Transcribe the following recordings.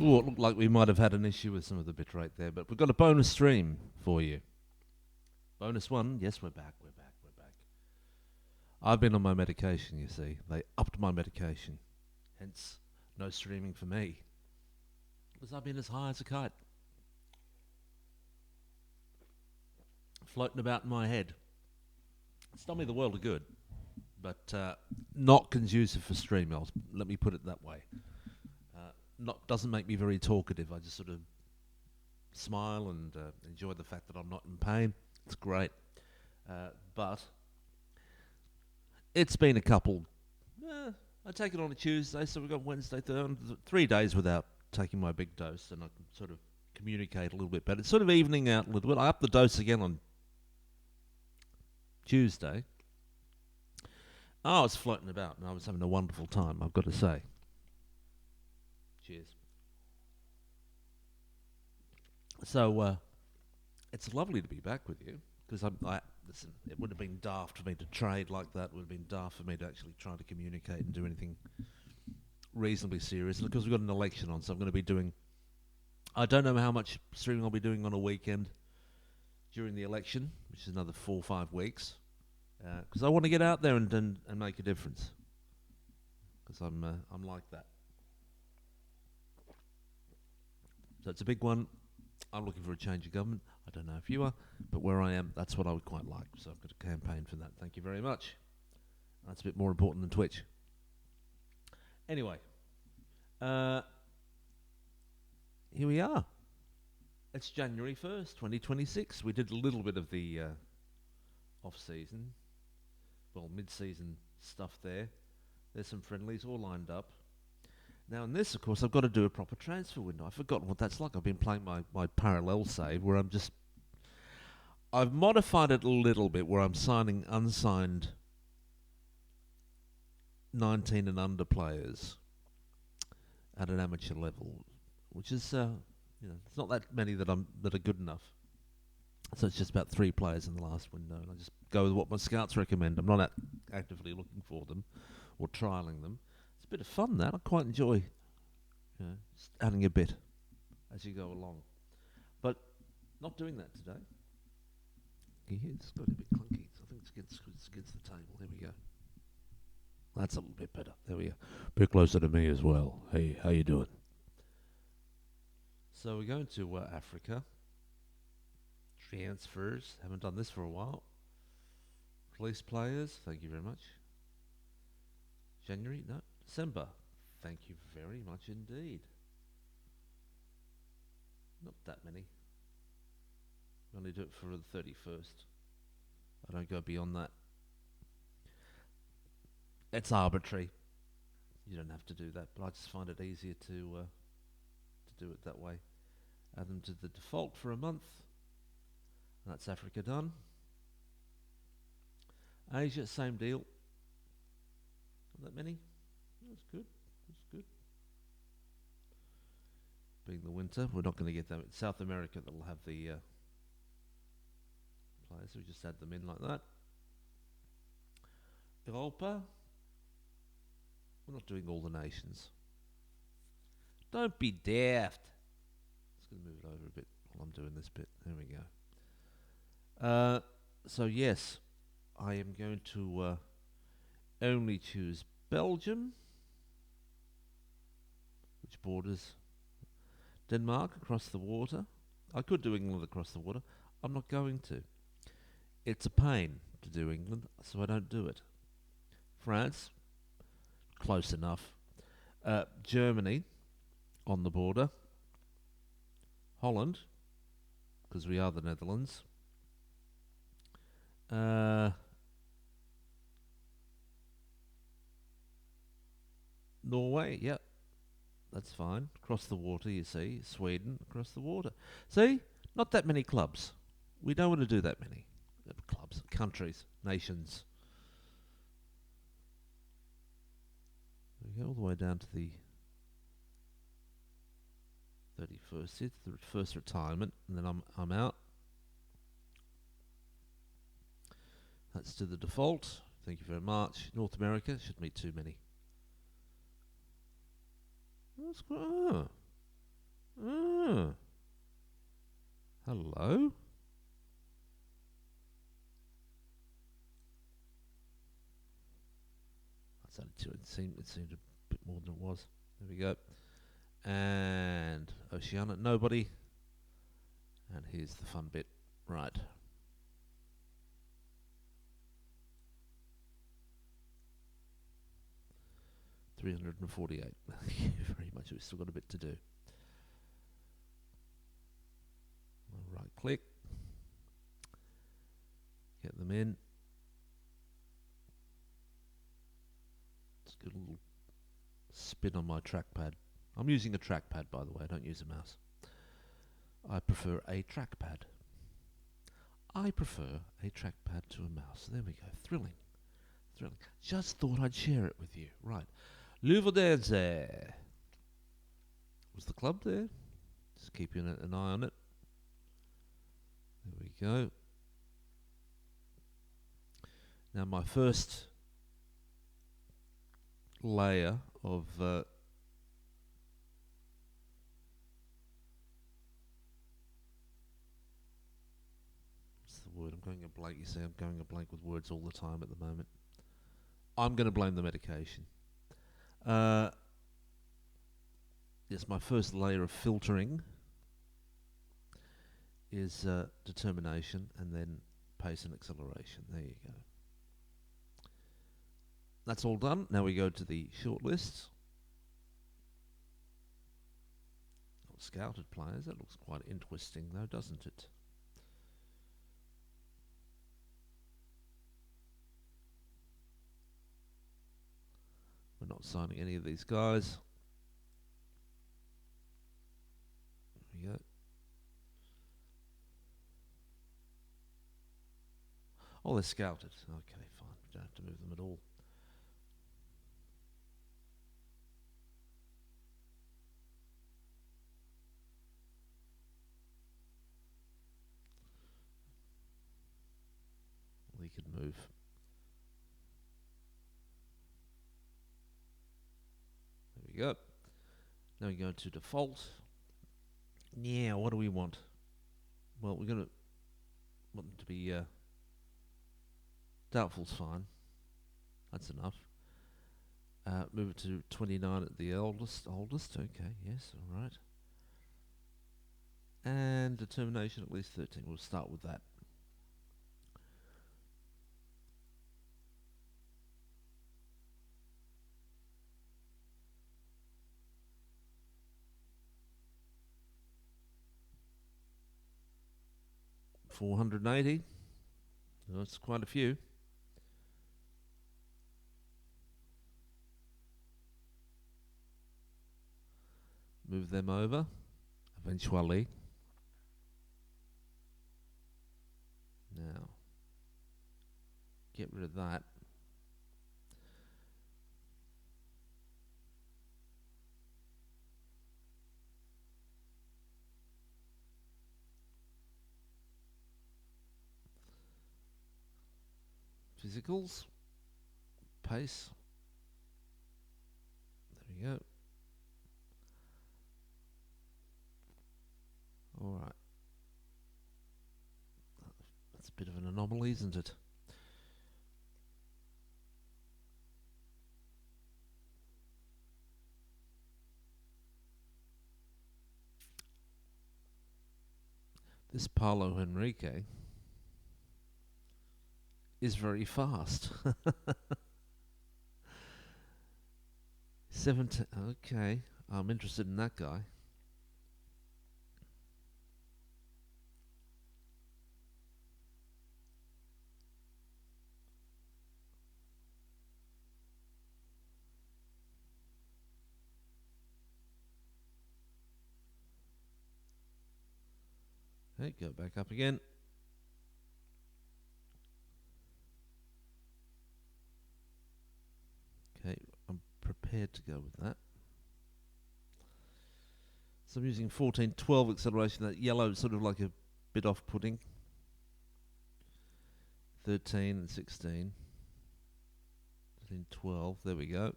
Ooh, it looked like we might have had an issue with some of the bitrate there, but we've got a bonus stream for you. Bonus one, yes, we're back, we're back, we're back. I've been on my medication, you see. They upped my medication. Hence, no streaming for me. Because I've been as high as a kite. Floating about in my head. It's done me the world of good, but not conducive for streaming. Let me put it that way. Doesn't make me very talkative. I just sort of smile and enjoy the fact that I'm not in pain. It's great. But it's been a couple. I take it on a Tuesday, so we've got Wednesday, Thursday, 3 days without taking my big dose, and I can sort of communicate a little bit better. It's sort of evening out a little bit. I upped the dose again on Tuesday. I was floating about, and I was having a wonderful time, I've got to say. Cheers. So, it's lovely to be back with you, because listen, it would have been daft for me to trade like that. It would have been daft for me to actually try to communicate and do anything reasonably serious, because we've got an election on, so I'm going to be doing... I don't know how much streaming I'll be doing on a weekend during the election, which is another 4 or 5 weeks, because I want to get out there and make a difference, because I'm like that. So it's a big one. I'm looking for a change of government. I don't know if you are, but where I am, that's what I would quite like. So I've got a campaign for that. Thank you very much. That's a bit more important than Twitch. Anyway, here we are. It's January 1st, 2026. We did a little bit of the off-season, well, mid-season stuff there. There's some friendlies all lined up. Now in this, of course, I've got to do a proper transfer window. I've forgotten what that's like. I've been playing my parallel save where I've modified it a little bit where I'm signing unsigned 19 and under players at an amateur level, which is, it's not that many that are good enough. So it's just about 3 players in the last window, and I just go with what my scouts recommend. I'm not actively looking for them or trialing them. It's a bit of fun, that. I quite enjoy just adding a bit as you go along. But not doing that today. Can you hear it's got a bit clunky? I think it's against the table. There we go. That's a little bit better. There we go. A bit closer to me as well. Hey, how you doing? So we're going to Africa. Transfers. Haven't done this for a while. Police players. Thank you very much. January? No. December. Thank you very much indeed. Not that many. I only do it for the 31st. I don't go beyond that. It's arbitrary. You don't have to do that, but I just find it easier to do it that way. Add them to the default for a month. That's Africa done. Asia, same deal. Not that many. That's good. That's good. Being the winter, we're not going to get them. It's South America that'll have the players. So we just add them in like that. Europa. We're not doing all the nations. Don't be daft. Just going to move it over a bit while I'm doing this bit. There we go. So yes, I am going to only choose Belgium, which borders Denmark across the water. I could do England across the water. I'm not going to. It's a pain to do England, so I don't do it. France, close enough. Germany, on the border. Holland, because we are the Netherlands. Norway, yep. That's fine. Across the water, you see. Sweden, across the water. See? Not that many clubs. We don't want to do that many. Clubs, countries, nations. We go all the way down to the 31st. It's the first retirement, and then I'm out. That's to the default. Thank you very much. North America shouldn't be too many. That's Oh, hello. That's only two. It seemed a bit more than it was. There we go. And Oceania, nobody. And here's the fun bit. Right. 348. Thank you very much. We've still got a bit to do. Right click. Get them in. Just get a little spin on my trackpad. I'm using a trackpad, by the way. I don't use a mouse. I prefer a trackpad. I prefer a trackpad to a mouse. There we go. Thrilling. Thrilling. Just thought I'd share it with you. Right. Louvre was the club there. Just keeping an eye on it. There we go. Now my first layer of what's the word? I'm going a blank. You see, I'm going a blank with words all the time at the moment. I'm going to blame the medication. Yes, my first layer of filtering is determination and then pace and acceleration. There you go. That's all done. Now we go to the shortlist. Scouted players. That looks quite interesting though, doesn't it? We're not signing any of these guys. There we go. Oh, they're scouted. Okay, fine. We don't have to move them at all. We could move. There we go. Now we go to default. Yeah, what do we want? Well, we're going to want them to be doubtful's fine. That's enough. Move it to 29 at the oldest. Okay, yes, all right. And determination at least 13. We'll start with that. $480. That's quite a few. Move them over eventually. Now, get rid of that. Physicals, pace. There we go. All right. That's a bit of an anomaly, isn't it? This Paulo Henrique is very fast. 17. Okay, I'm interested in that guy. Okay, go back up again. Okay, I'm prepared to go with that. So I'm using 14, 12 acceleration. That yellow is sort of like a bit off-putting. 13 and 16. 13, 12. There we go.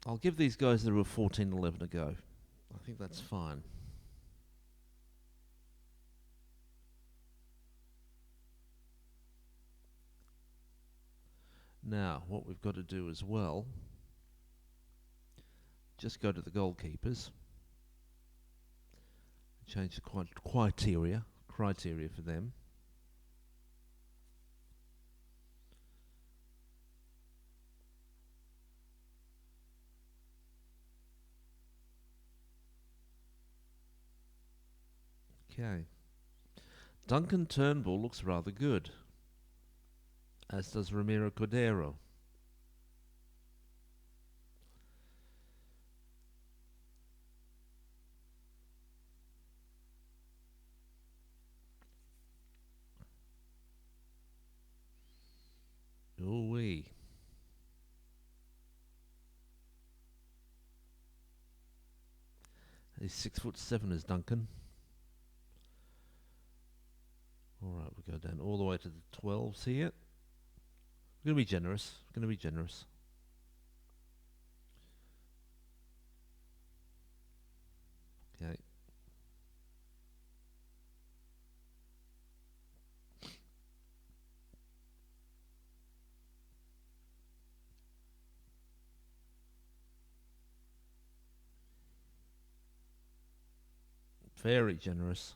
I'll give these guys that were 14-11 a go. I think that's fine. Now, what we've got to do as well, just go to the goalkeepers, change the criteria for them. Okay. Duncan Turnbull looks rather good, as does Ramiro Cordero. Ooh-wee. He's 6'7" is Duncan. Alright, we go down all the way to the 12s here. We're going to be generous. Okay. Very generous.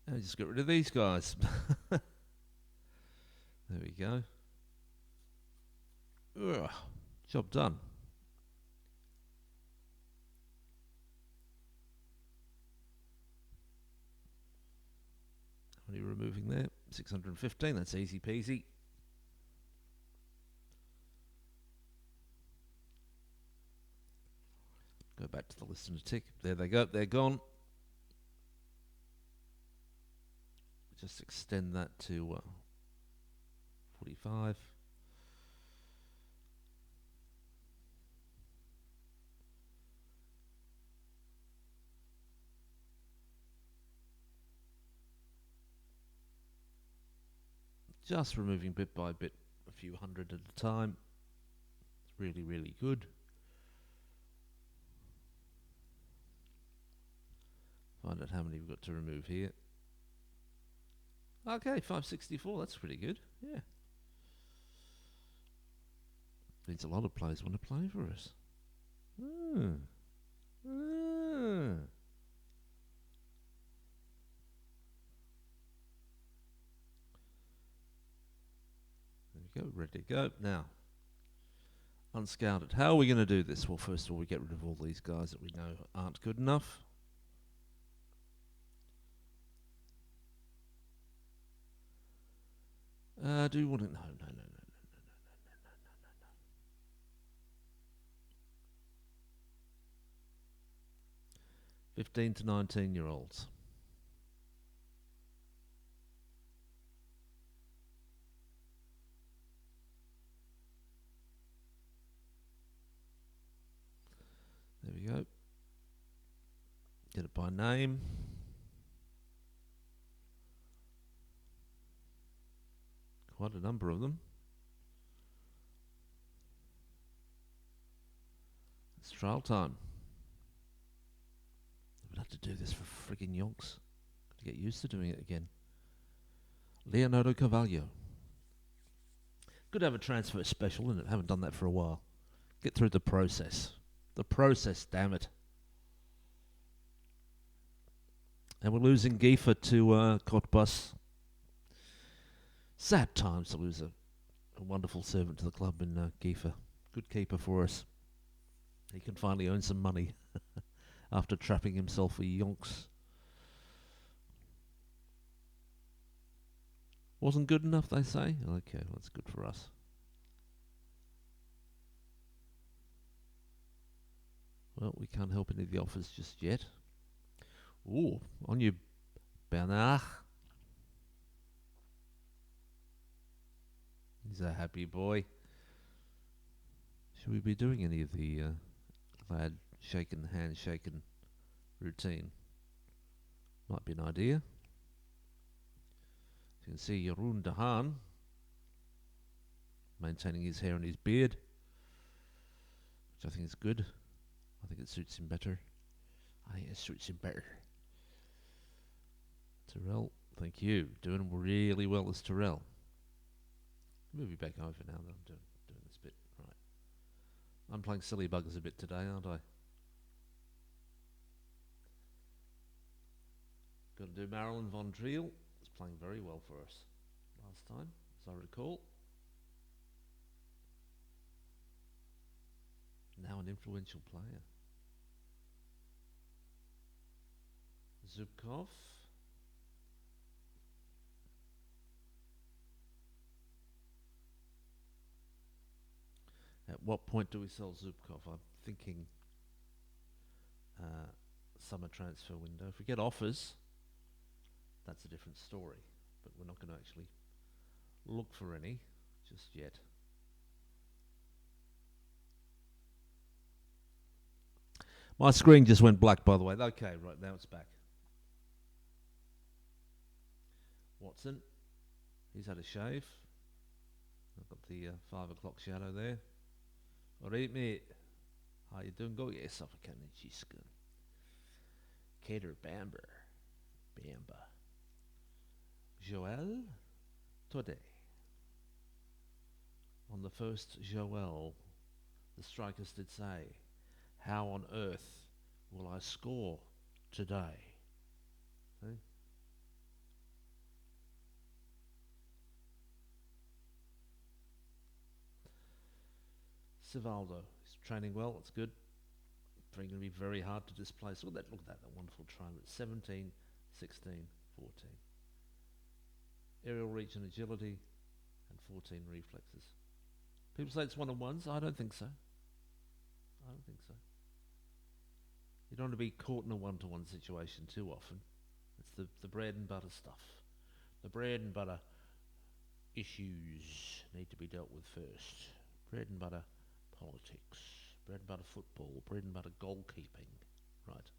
And just get rid of these guys. There we go. Ugh, job done. How many removing there? 615, that's easy peasy. Go back to the list and a tick. There they go, they're gone. Just extend that to 45. Just removing bit by bit, a few hundred at a time. It's really, really good. Find out how many we've got to remove here. Okay, 564, that's pretty good, yeah. Means a lot of players want to play for us. There we go, ready to go. Now, unscouted. How are we going to do this? Well, first of all, we get rid of all these guys that we know aren't good enough. Do you want to? No. 15 to 19-year-olds. There we go. Get it by name. Quite a number of them. It's trial time. I've had to do this for friggin' yonks. Got to get used to doing it again. Leonardo Carvalho. Good to have a transfer special, isn't it? Haven't done that for a while. Get through the process. The process, damn it. And we're losing Giefer to Cottbus. Sad times to lose a wonderful servant to the club in Giefer. Good keeper for us. He can finally earn some money after trapping himself for yonks. Wasn't good enough, they say? Okay, well, that's good for us. Well, we can't help any of the offers just yet. Ooh, on you, Bernard. He's a happy boy. Should we be doing any of the glad shaken, hand shaken routine? Might be an idea. You can see Jeroen de Haan maintaining his hair and his beard, which I think is good. I think it suits him better. Terrell, thank you. Doing really well as Terrell. Move you back over now that I'm doing this bit. Right. I'm playing silly buggers a bit today, aren't I? Got to do Marilyn von Triel. It's playing very well for us last time, as I recall. Now an influential player. Zubkov. At what point do we sell Zubkov? I'm thinking summer transfer window. If we get offers, that's a different story. But we're not going to actually look for any just yet. My screen just went black, by the way. Okay, right, now it's back. Watson, he's had a shave. I've got the 5 o'clock shadow there. All right, mate. How you doing? Go get yourself a Kenichi skin. Cater Bamber. Bamba. Joel, today. On the first Joel, the strikers did say, how on earth will I score today? Eh? Sivaldo, he's training well, it's good. Going to be very hard to displace. Look at that wonderful try. 17, 16, 14. Aerial reach and agility, and 14 reflexes. People say it's one-on-ones. I don't think so. You don't want to be caught in a one-to-one situation too often. It's the bread and butter stuff. The bread and butter issues need to be dealt with first. Bread and butter politics. Bread and butter football. Bread and butter goalkeeping. Right.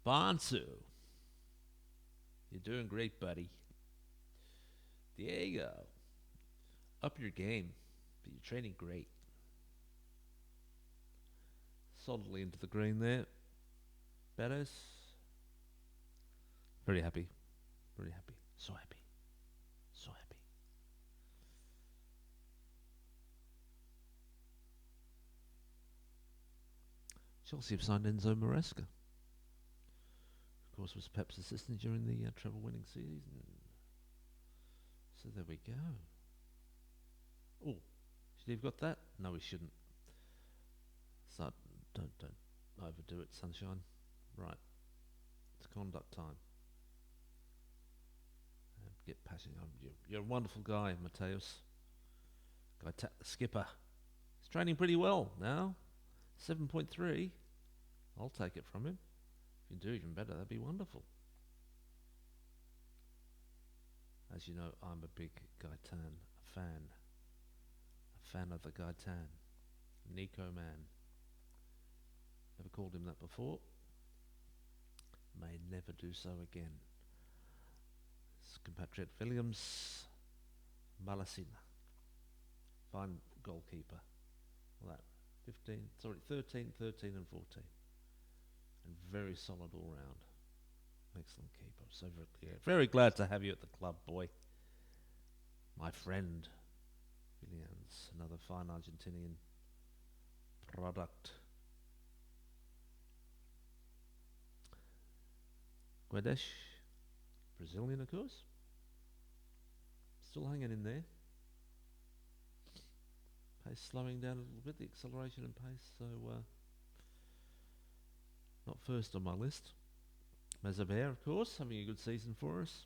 Bansu. You're doing great, buddy. There you go. Up your game. But you're training great. Solidly into the green there. Beres. Very happy. Very happy. So happy. So happy. Chelsea have signed Enzo Maresca. Of course, was Pep's assistant during the treble-winning season. So there we go. Oh, should he have got that? No, he shouldn't. So don't overdo it, sunshine. Right, it's conduct time. Get passing on. You're a wonderful guy, Mateus. Skipper. He's training pretty well now. 7.3. I'll take it from him. If you can do even better, that'd be wonderful. As you know, I'm a big Gaetan fan. A fan of the Gaetan. Nico Man. Never called him that before. May never do so again. His compatriot Williams Malasina. Fine goalkeeper. Well, that 13, and 14. And very solid all round. Excellent keeper. So very glad to have you at the club, boy. My friend, Williams, another fine Argentinian product. Guedes, Brazilian, of course. Still hanging in there. Pace slowing down a little bit, the acceleration and pace, so not first on my list. Mazaber, of course, having a good season for us.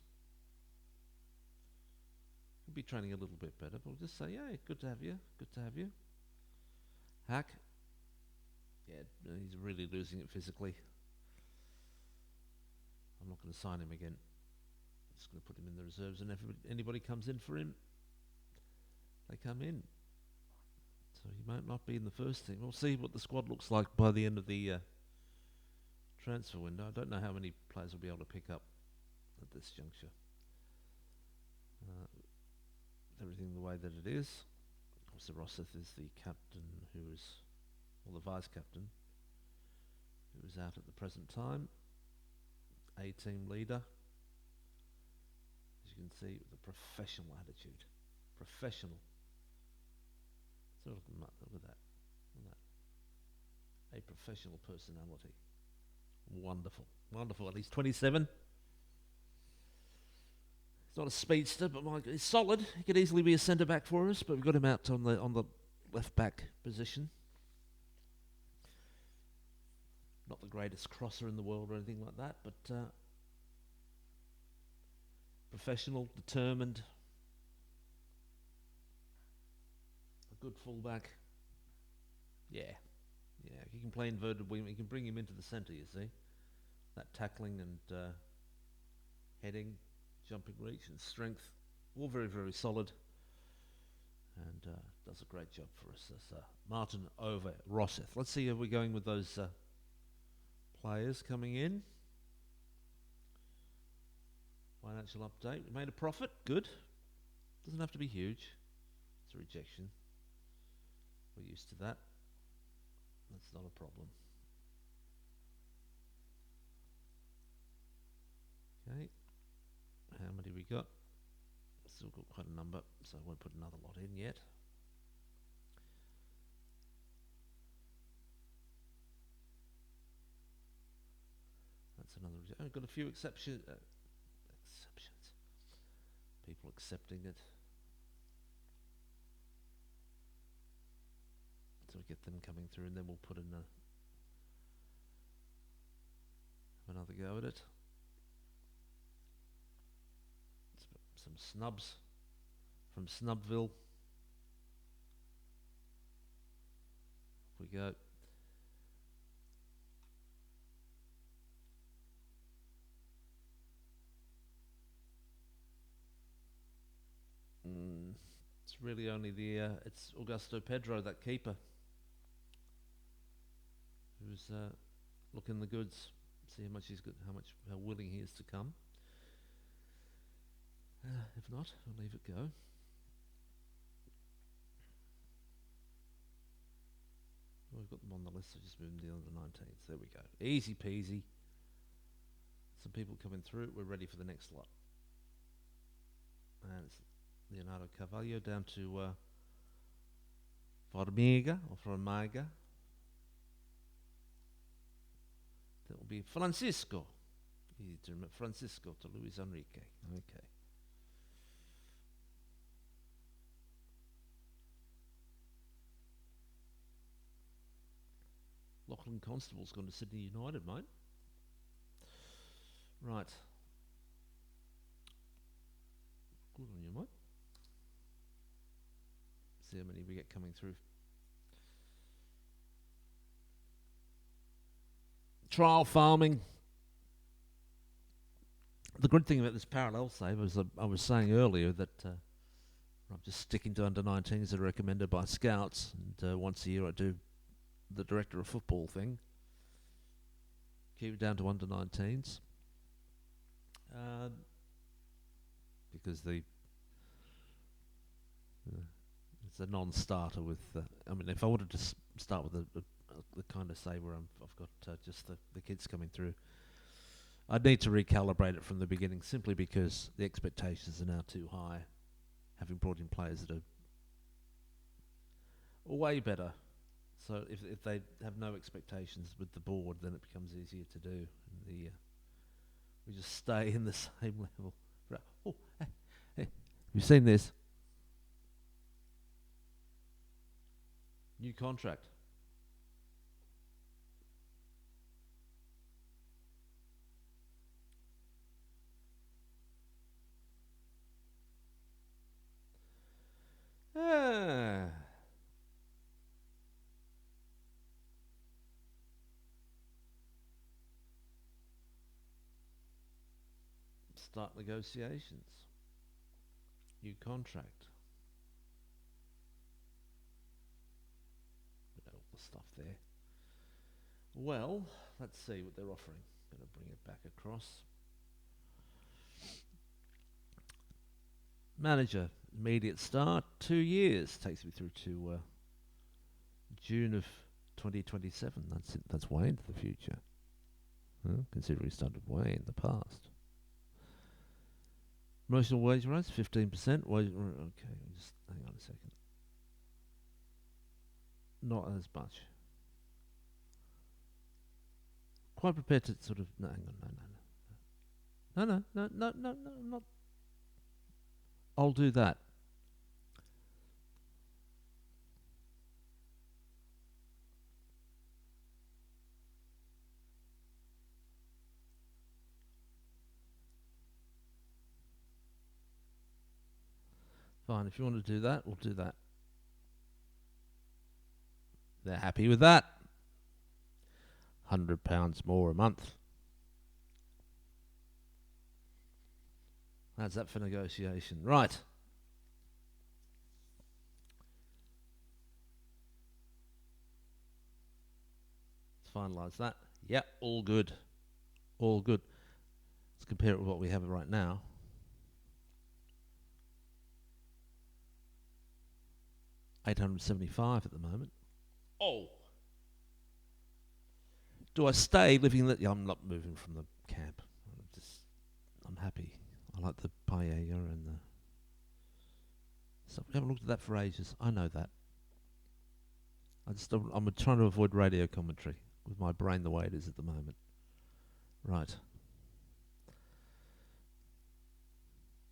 Could be training a little bit better, but we'll just say, yeah, good to have you, good to have you. Hack, yeah, he's really losing it physically. I'm not going to sign him again. Just going to put him in the reserves, and if anybody comes in for him, they come in. So he might not be in the first team. We'll see what the squad looks like by the end of the transfer window. I don't know how many players will be able to pick up at this juncture. Everything the way that it is. Of course, Rosseth is the captain or the vice captain, who is out at the present time. A-team leader. As you can see, with a professional attitude. Professional. So look at that. Look at that. A professional personality. Wonderful. Wonderful. And he's 27. He's not a speedster, but he's solid. He could easily be a centre back for us, but we've got him out on the left back position. Not the greatest crosser in the world or anything like that, but professional, determined, a good fullback. Yeah, he can play inverted wing. You can bring him into the centre, you see. That tackling and heading, jumping reach and strength, all very, very solid. And does a great job for us. That's Martin over Rosseth. Let's see how we're going with those players coming in. Financial update. We made a profit. Good. Doesn't have to be huge. It's a rejection. We're used to that. That's not a problem. Okay. How many we got? Still got quite a number, so I won't put another lot in yet. That's another. I've got a few exceptions. People accepting it. So we get them coming through, and then we'll put in another go at it. Some snubs from Snubville. Off we go. It's really only it's Augusto Pedro, that keeper, who's looking the goods. See how much he's got, how willing he is to come. If not, I'll leave it go. We've got them on the list, so just move them down to the 19th. There we go. Easy peasy. Some people coming through. We're ready for the next lot. And it's Leonardo Carvalho down to Formiga or Formiga. That will be Francisco. Easy to remember. Francisco to Luis Enrique. Okay. Lachlan Constable's gone to Sydney United, mate. Right. Good on you, mate. See how many we get coming through. Trial farming. The good thing about this parallel save, as I was saying earlier, that I'm just sticking to under-19s that are recommended by scouts, and once a year I do the director of football thing. Keep it down to under-19s. Because it's a non-starter with. I mean, if I wanted to start with the kind of say where I've got just the kids coming through, I'd need to recalibrate it from the beginning, simply because the expectations are now too high, having brought in players that are way better. So if they have no expectations with the board, then it becomes easier to do. And we just stay in the same level. Oh, hey, you've seen this? New contract. start negotiations. New contract. All the stuff there. Well, let's see what they're offering. Going to bring it back across. Manager, immediate start, 2 years. Takes me through to June of 2027. That's way into the future. Huh? Considering we started way in the past. Promotional wage rise, 15%. Okay, just hang on a second. Not as much. Quite prepared to sort of... No, hang on, no, not... I'll do that. Fine, if you want to do that, we'll do that. They're happy with that. £100 more a month. How's that for negotiation? Right. Let's finalise that. Yep, all good. All good. Let's compare it with what we have right now. $875 at the moment. Oh. Do I stay living that? Yeah, I'm not moving from the camp. I'm happy. I like the paella and the stuff. We haven't looked at that for ages. I know that. I'm trying to avoid radio commentary with my brain the way it is at the moment. Right.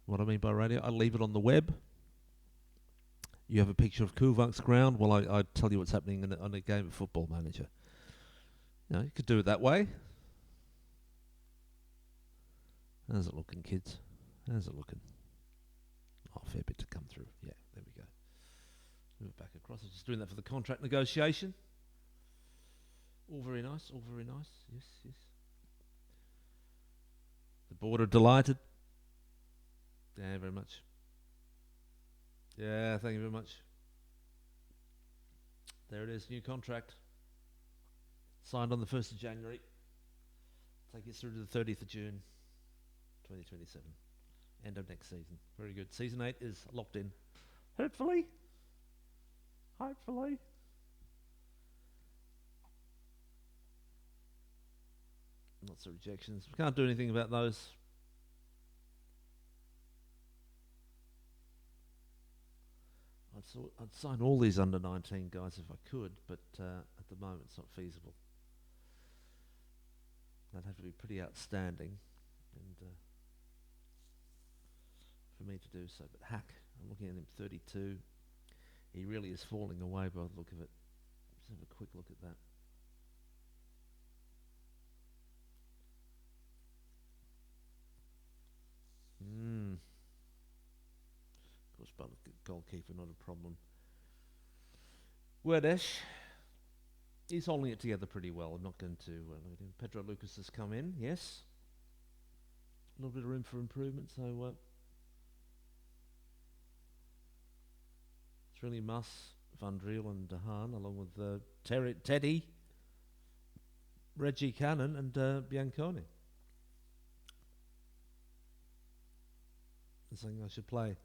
What I mean by radio, I leave it on the web. You have a picture of Koewacht's ground while I tell you what's happening on a game of Football Manager. You could do it that way. How's it looking, kids? How's it looking? Oh, fair bit to come through. Yeah, there we go. Move it back across. I'm just doing that for the contract negotiation. All very nice, all very nice. Yes, yes. The board are delighted. Yeah, very much. Yeah, thank you very much. There it is, new contract. Signed on the 1st of January. Take us through to the 30th of June, 2027. End of next season. Very good. Season 8 is locked in. Hopefully. Hopefully. Lots of rejections. We can't do anything about those. I'd sign all these under 19 guys if I could, but at the moment it's not feasible. That'd have to be pretty outstanding, and for me to do so. But Hack, I'm looking at him, 32. He really is falling away by the look of it. Let's have a quick look at that. Of course, but goalkeeper, not a problem. Werdesh, he's holding it together pretty well. I'm not going to look at him. Pedro Lucas has come in, yes. A little bit of room for improvement, so it's really Muss, Van Driel and Dehaan, along with Teddy, Reggie Cannon and Bianconi. That's something I should play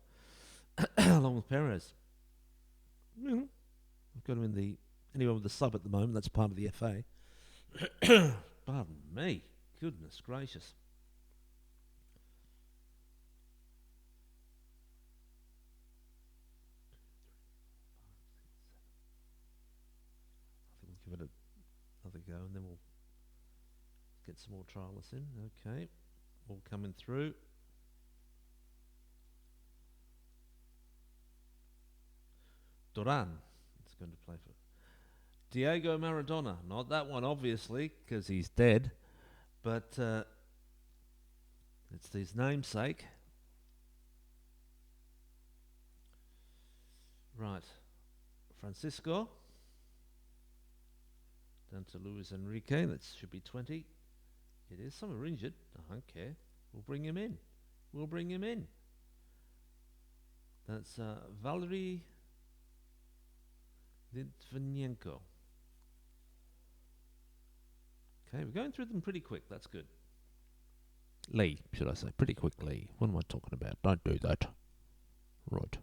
along with Perez. I've got him in the... Anyone with the sub at the moment, that's part of the FA. Pardon me. Goodness gracious. I think we'll give it another go and then we'll get some more trialists in. Okay. All coming through. Duran is going to play for Diego Maradona. Not that one, obviously, because he's dead. But it's his namesake. Right. Francisco. Down to Luis Enrique. That should be 20. It is. Some are injured. I don't care. We'll bring him in. we'll bring him in. That's Valery Litvinenko. Okay, we're going through them pretty quick. That's good. Lee, should I say? Pretty quick, Lee. What am I talking about? Don't do that. Right.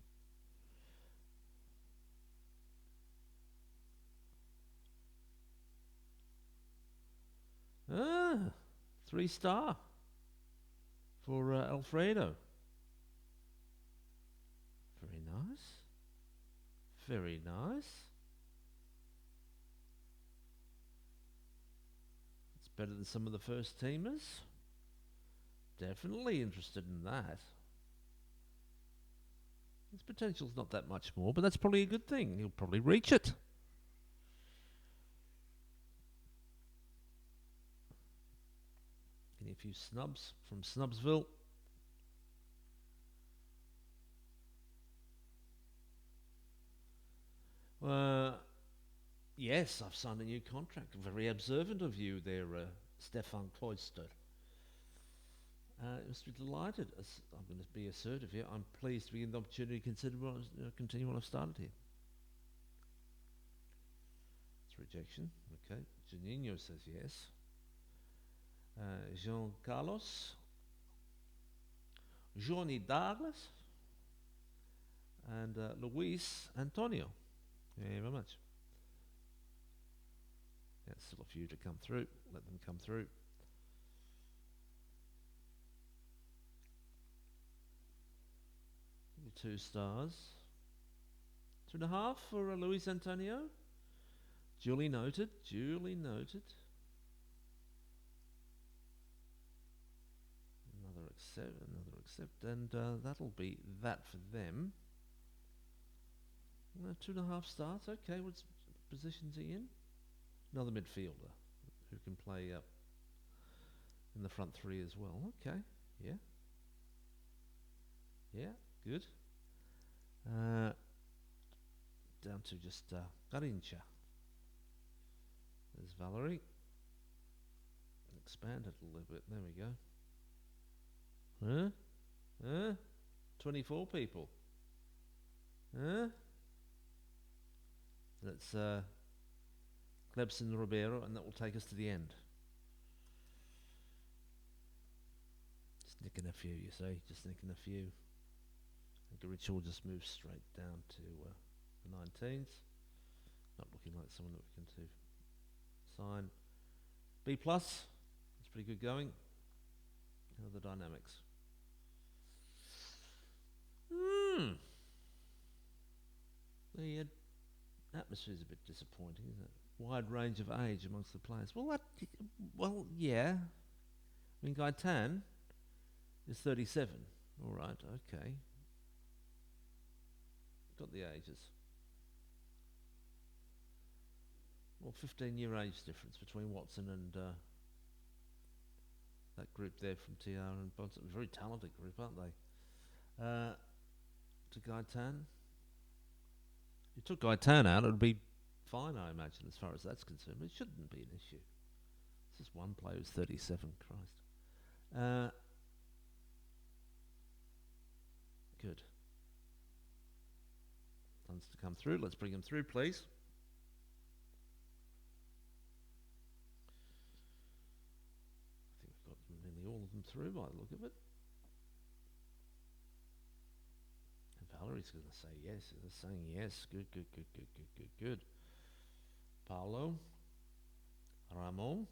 Ah, 3-star for Alfredo. Very nice. Very nice. It's better than some of the first teamers. Definitely interested in that. His potential's not that much more, but that's probably a good thing. He'll probably reach it. Getting a few snubs from Snubsville. Yes, I've signed a new contract. Very observant of you there, Stefan Cloister. Must be delighted. I'm going to be assertive here. I'm pleased to be given the opportunity to consider continue what I've started here. It's rejection. Okay. Janino says yes. Jean Carlos. Johnny Douglas. And Luis Antonio. Thank you very much. Yeah, still a few to come through. Let them come through. Maybe 2 stars. 2.5 for Luis Antonio. Duly noted. Duly noted. Another accept. Another accept. And that'll be that for them. 2.5 stars. Okay, what position's he in? Another midfielder who can play up in the front 3 as well. Okay, yeah. Yeah, good. Down to just Garincha. There's Valerie. Expand it a little bit. There we go. Huh? 24 people. Huh? That's Clebson Ribeiro, and that will take us to the end. Just nicking a few, you see. Just nicking a few. And Garicha will just move straight down to the 19s. Not looking like someone that we can sign. B+. That's pretty good going. How are the dynamics? The atmosphere's a bit disappointing, isn't it? Wide range of age amongst the players. Well, yeah. I mean, Gaetan is 37. All right, okay. Got the ages. Well, 15-year age difference between Watson and that group there from TR and Bonson. Very talented group, aren't they? To Gaetan. If you took Gaetan out, it would be fine, I imagine, as far as that's concerned. But it shouldn't be an issue. It's just one player who's 37. Christ. Good. Tons to come through. Let's bring them through, please. I think we've got nearly all of them through by the look of it. And Valerie's going to say yes. They're saying yes. Good. Paolo. Ramon.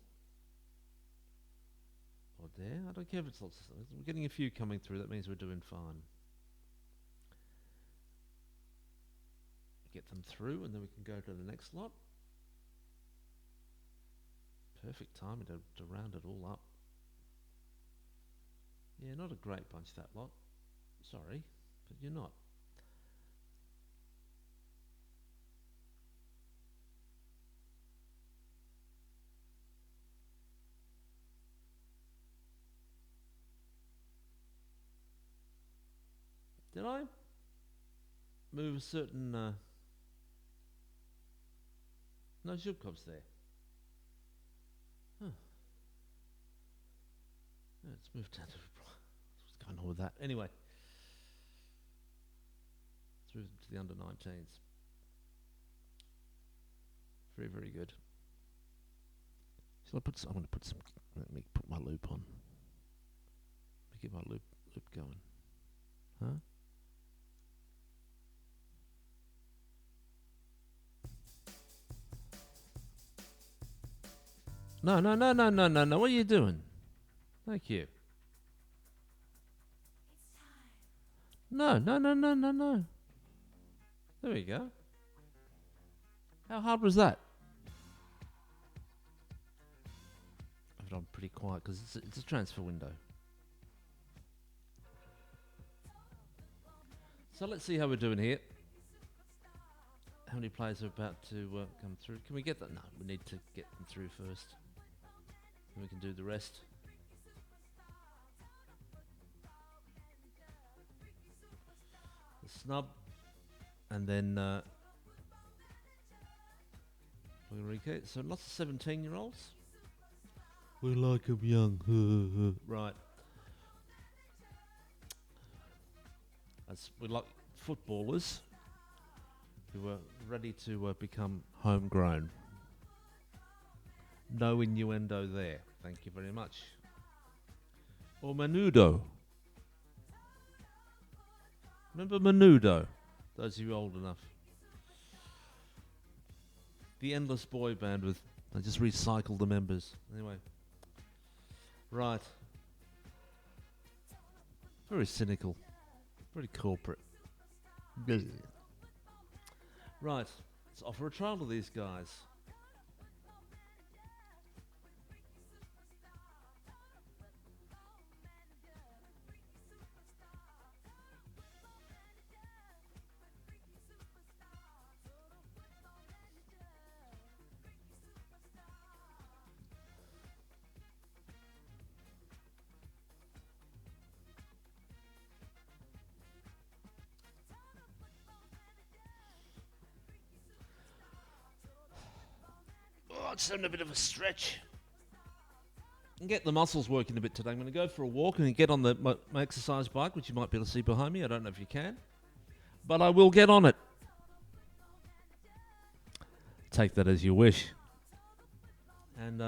Oder. I don't care if it's lots of stuff. We're getting a few coming through. That means we're doing fine. Get them through, and then we can go to the next lot. Perfect timing to round it all up. Yeah, not a great bunch, that lot. Sorry, but you're not. Did I move a certain... No Zhukhov's there. Huh. Yeah, it's moved down to... What's Going on with that. Anyway, through to the under 19s. Very, very good. Shall I put? I'm going to put some. Let me put my loop on. Let me get my loop going. Huh? No, no, no, no, no, no, no. What are you doing? Thank you. No, no, no, no, no, no. There we go. How hard was that? I'm pretty quiet because it's a transfer window. So let's see how we're doing here. How many players are about to come through? Can we get that? No, we need to get them through first. Then we can do the rest. The snub. And then Enrique. So lots of 17-year-olds. We like them young. Right. As we like footballers who are ready to become homegrown. No innuendo there. Thank you very much. Or Menudo. Remember Menudo? Those of you old enough. The Endless Boy Band with... I just recycled the members. Anyway. Right. Very cynical. Very corporate. Right. Let's offer a trial to these guys. Just having a bit of a stretch and get the muscles working a bit today. I'm going to go for a walk and get on my exercise bike, which you might be able to see behind me. I don't know if you can, but I will get on it. Take that as you wish, and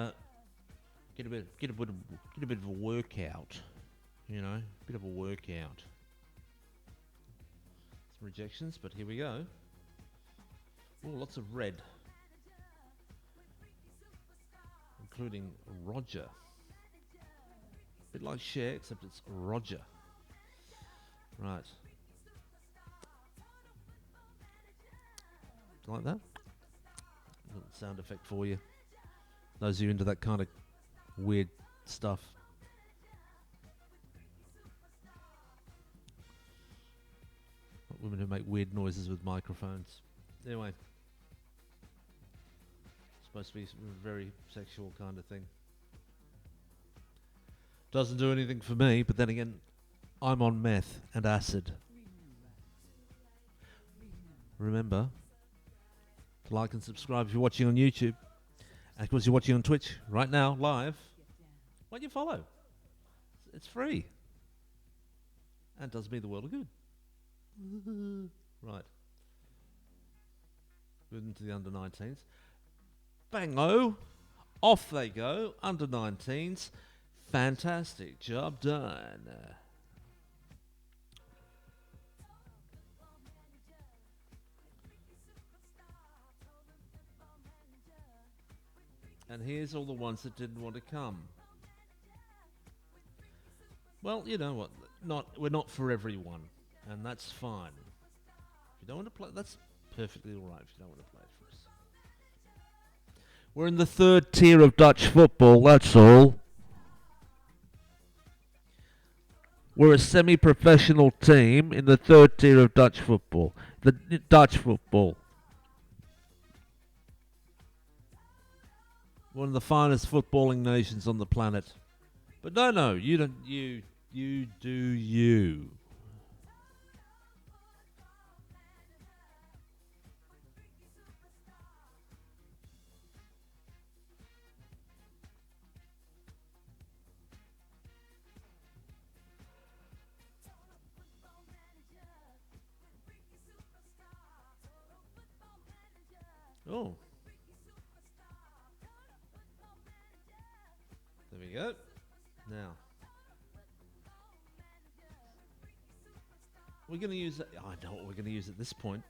get a bit of a workout. You know, a bit of a workout. Some rejections, but here we go. Oh, lots of red. Including Roger. A bit like Cher, except it's Roger. Right. Do you like that? Little sound effect for you. Those of you into that kind of weird stuff. Women who make weird noises with microphones. Anyway. Supposed to be a very sexual kind of thing. Doesn't do anything for me, but then again, I'm on meth and acid. Remember to like and subscribe if you're watching on YouTube. And of course, you're watching on Twitch right now, live. Why don't you follow? It's free. And it does me the world of good. Right. Moving to the under 19s. Bango! Off they go, under 19s. Fantastic job done. And here's all the ones that didn't want to come. Well, you know what? We're not for everyone, and that's fine. If you don't want to play, that's perfectly all right. If you don't want to play for us. We're in the third tier of Dutch football, that's all. We're a semi-professional team in the third tier of Dutch football. The Dutch football. One of the finest footballing nations on the planet. But no, you don't. You do you. Oh. There we go. Now. We're going to use that. I know what we're going to use at this point.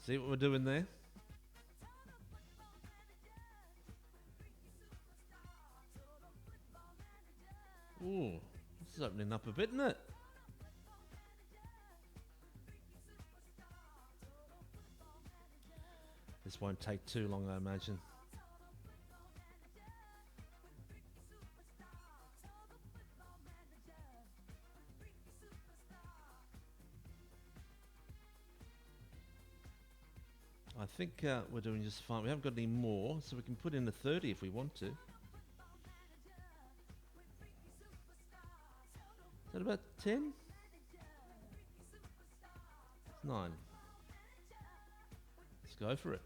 See what we're doing there? Ooh, this is opening up a bit, isn't it? This won't take too long, I imagine. I think we're doing just fine. We haven't got any more, so we can put in a 30 if we want to. Is that about 10? 9. Let's go for it.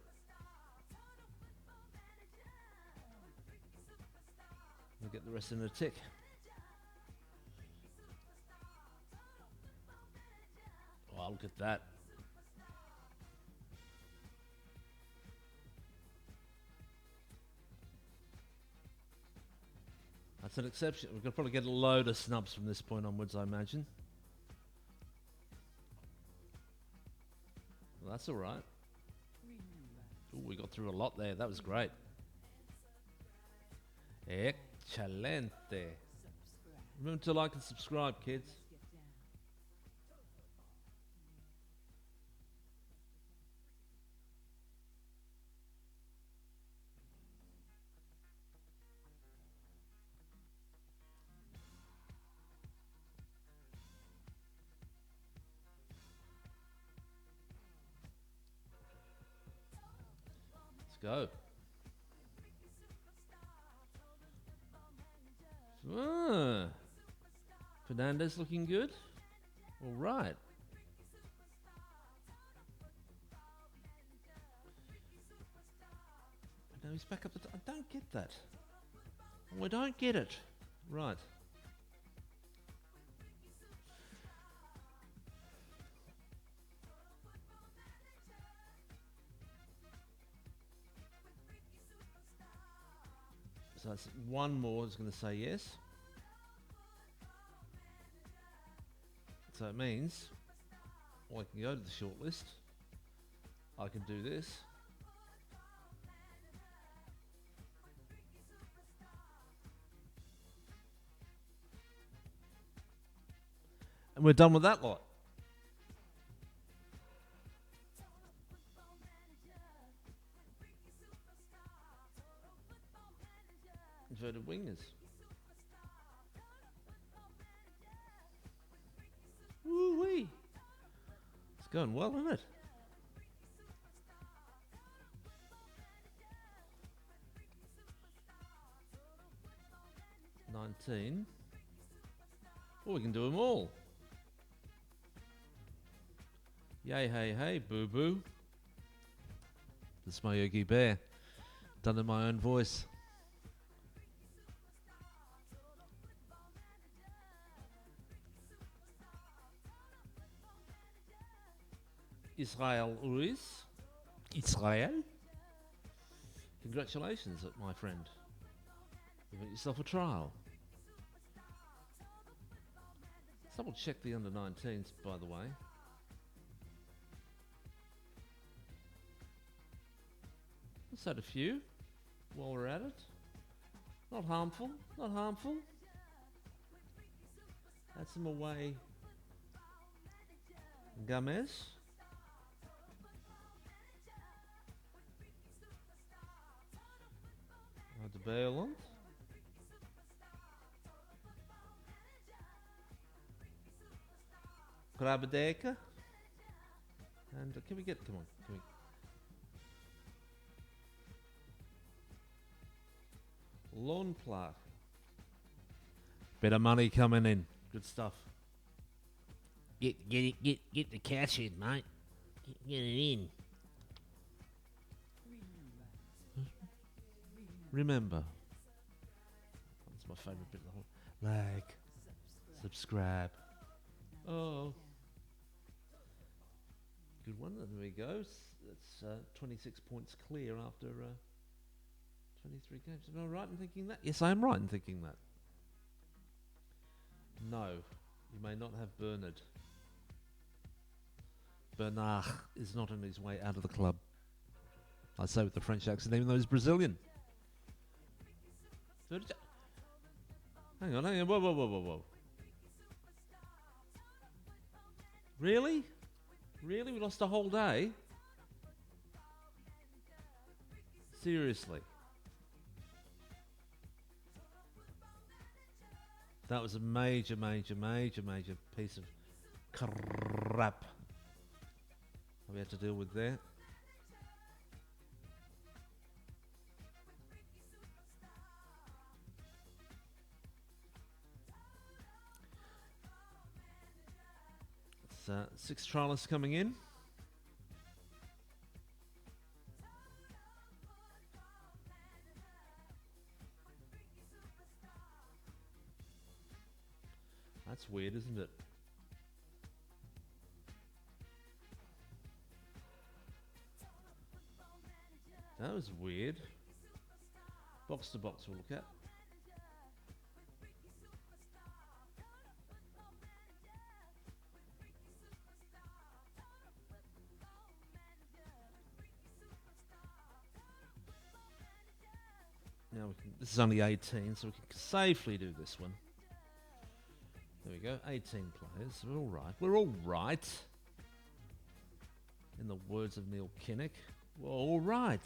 We'll get the rest in a tick. Oh, look at that. That's an exception. We're going to probably get a load of snubs from this point onwards, I imagine. Well, that's all right. Ooh, we got through a lot there. That was great. Excelente. Remember to like and subscribe, kids. Go. Fernandez looking good. All right. Now he's back up. I don't get that. Oh, I don't get it. Right. So that's one more is going to say yes. So it means I can go to the shortlist. I can do this. And we're done with that lot. Inverted wingers. Woo-wee. It's going well, isn't it? $19. Oh, we can do them all. Yay, hey, hey, boo-boo. That's my Yogi Bear. Done in my own voice. Israel Ruiz. Israel. Congratulations, my friend. You've got yourself a trial. Let's double check the under 19s, by the way. Let's add a few while we're at it. Not harmful, not harmful. Add some away. Gomez. De Beerland. Grabedeke. And can we get, come on, can we? Lawn Plat. Bit of money coming in. Good stuff. Get the cash in, mate. Get it in. Remember, that's my favourite bit of the whole. Like, subscribe. Oh, good one. There we go. That's 26 points clear after 23 games. Am I right in thinking that? Yes, I am right in thinking that. No, you may not have Bernard. Bernard is not on his way out of the club. I say with the French accent, even though he's Brazilian. Hang on, whoa, whoa, whoa, whoa, whoa. Really? Really? We lost a whole day? Seriously? That was a major, major, major, major piece of crap we had to deal with there. It's 6 trialists coming in. That's weird, isn't it? That was weird. Box to box we'll look at. Now we can, this is only 18, so we can safely do this one. There we go, 18 players. We're all right. We're all right. In the words of Neil Kinnock, we're all right.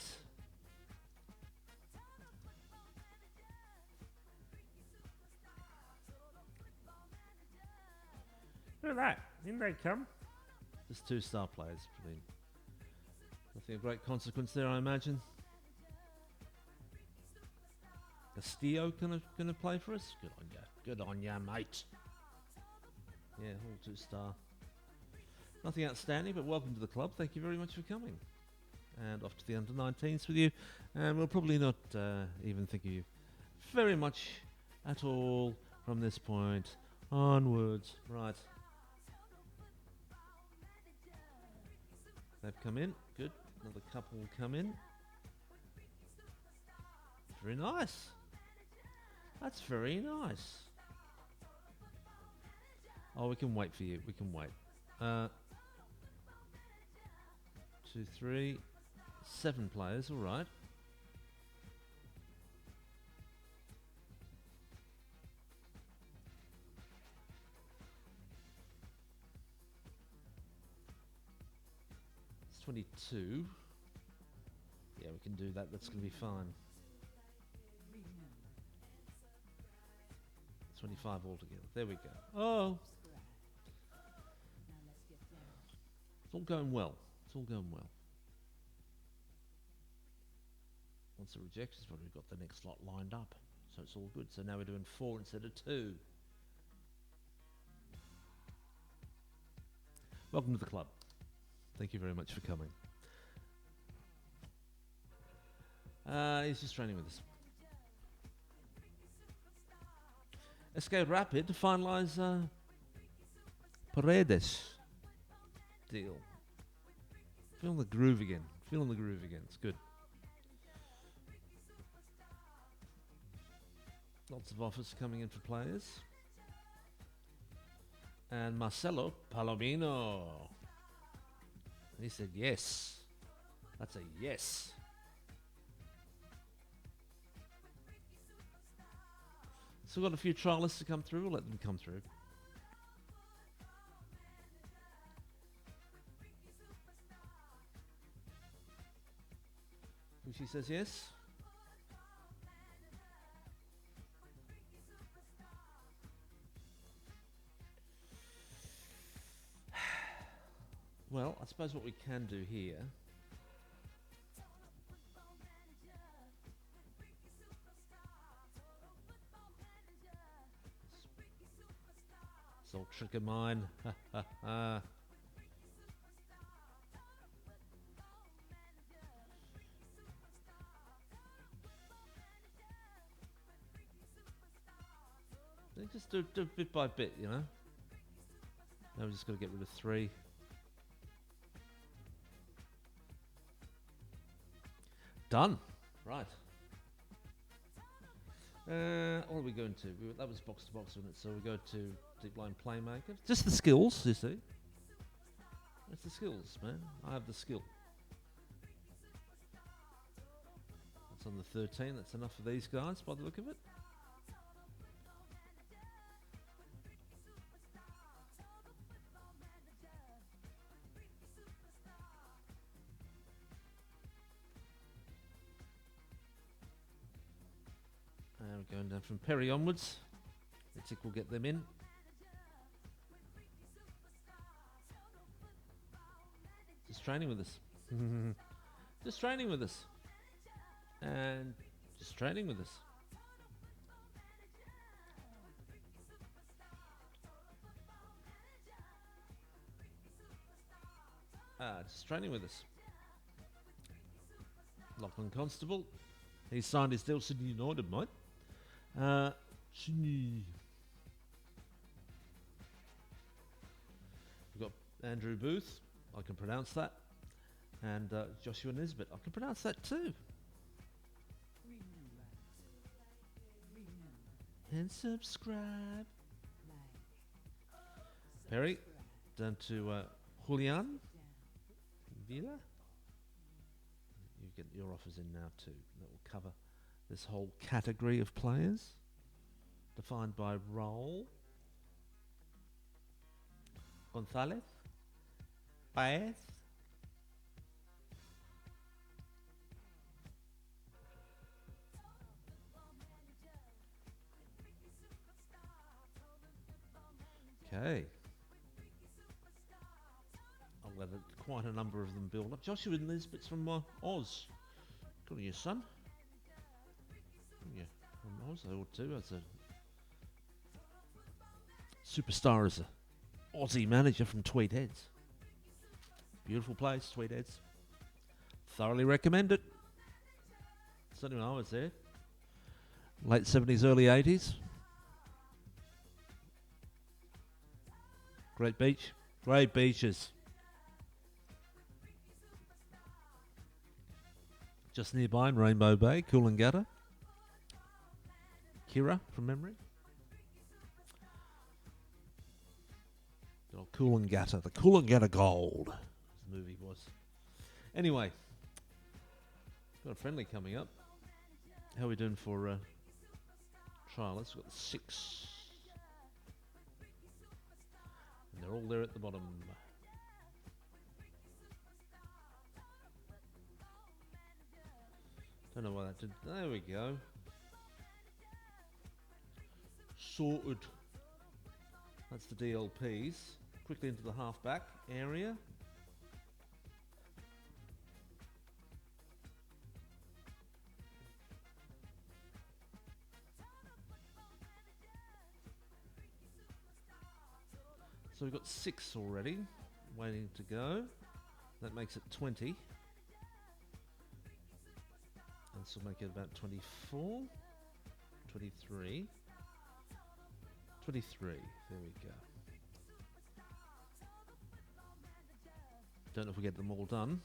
Look at that. In they come. Just 2 star players. I mean, nothing of great consequence there, I imagine. Castillo gonna play for us? Good on ya. Good on ya, mate. Yeah, all 2 star. Nothing outstanding, but welcome to the club. Thank you very much for coming. And off to the under-19s with you. And we'll probably not even think of you very much at all from this point onwards. Right. They've come in. Good. Another couple will come in. Very nice. That's very nice. Oh, we can wait for you. We can wait. 2, 3, 7 players. All right. It's 22. Yeah, we can do that. That's going to be fine. 25 altogether. There we go. Oh. It's all going well. It's all going well. Once the rejection's probably got the next lot lined up. So it's all good. So now we're doing 4 instead of 2. Welcome to the club. Thank you very much for coming. He's just training with us. Escape Rapid to finalise Paredes deal. Feeling the groove again. Feeling the groove again. It's good. Lots of offers coming in for players. And Marcelo Palomino. He said yes. That's a yes. So we've got a few trialists to come through. We'll let them come through. She says yes. Well, I suppose what we can do here this old trick of mine. Just do bit by bit, you know. Now we've just got to get rid of 3. Done. Right. What are we going to? That was box to box, wasn't it? So we go to Deep Line Playmaker. Just the skills, you see. It's the skills, man. I have the skill. That's on the 13. That's enough for these guys by the look of it. And we're going down from Perry onwards. Let's see if we'll get them in. Just training with us. Just training with us. And just training with us. Just training with us. Lachlan Constable. He signed his deal, Sydney United, mate. Sydney. We've got Andrew Booth. I can pronounce that. And Joshua Nisbet. I can pronounce that too. And subscribe. Perry. Down to Julian Villa. You get your offers in now too. That will cover this whole category of players. Defined by role. Gonzalez. Baez. Okay. I'll let quite a number of them build up. Joshua Nisbet's from Oz. Good on you, son. Yeah, from Oz, I ought to. As a superstar, as a Aussie manager from Tweed Heads. Beautiful place, Tweed Heads. Thoroughly recommend it. Certainly when I was there. Late 70s, early 80s. Great beach. Great beaches. Just nearby in Rainbow Bay, Coolangatta. Kira, from memory. Good old Coolangatta. The Coolangatta Gold, as the movie was. Anyway, got a friendly coming up. How are we doing for trialists? We've got 6. And they're all there at the bottom. Don't know why that did. There we go. Sorted. That's the DLPs. Quickly into the half-back area. So we've got 6 already waiting to go. That makes it 20. This will make it about 24, 23, 23. There we go. Don't know if we get them all done.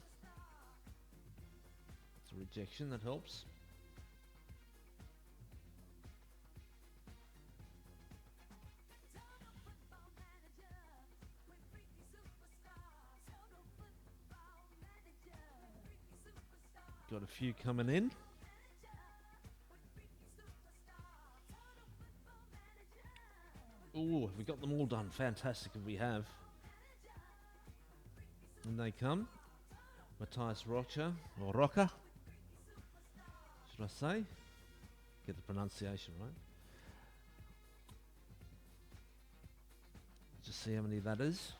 It's a rejection, that helps. Got a few coming in. Oh, have we got them all done? Fantastic if we have. And they come. Matthias Rocha, or Roca, should I say? Get the pronunciation right. Just see how many that is.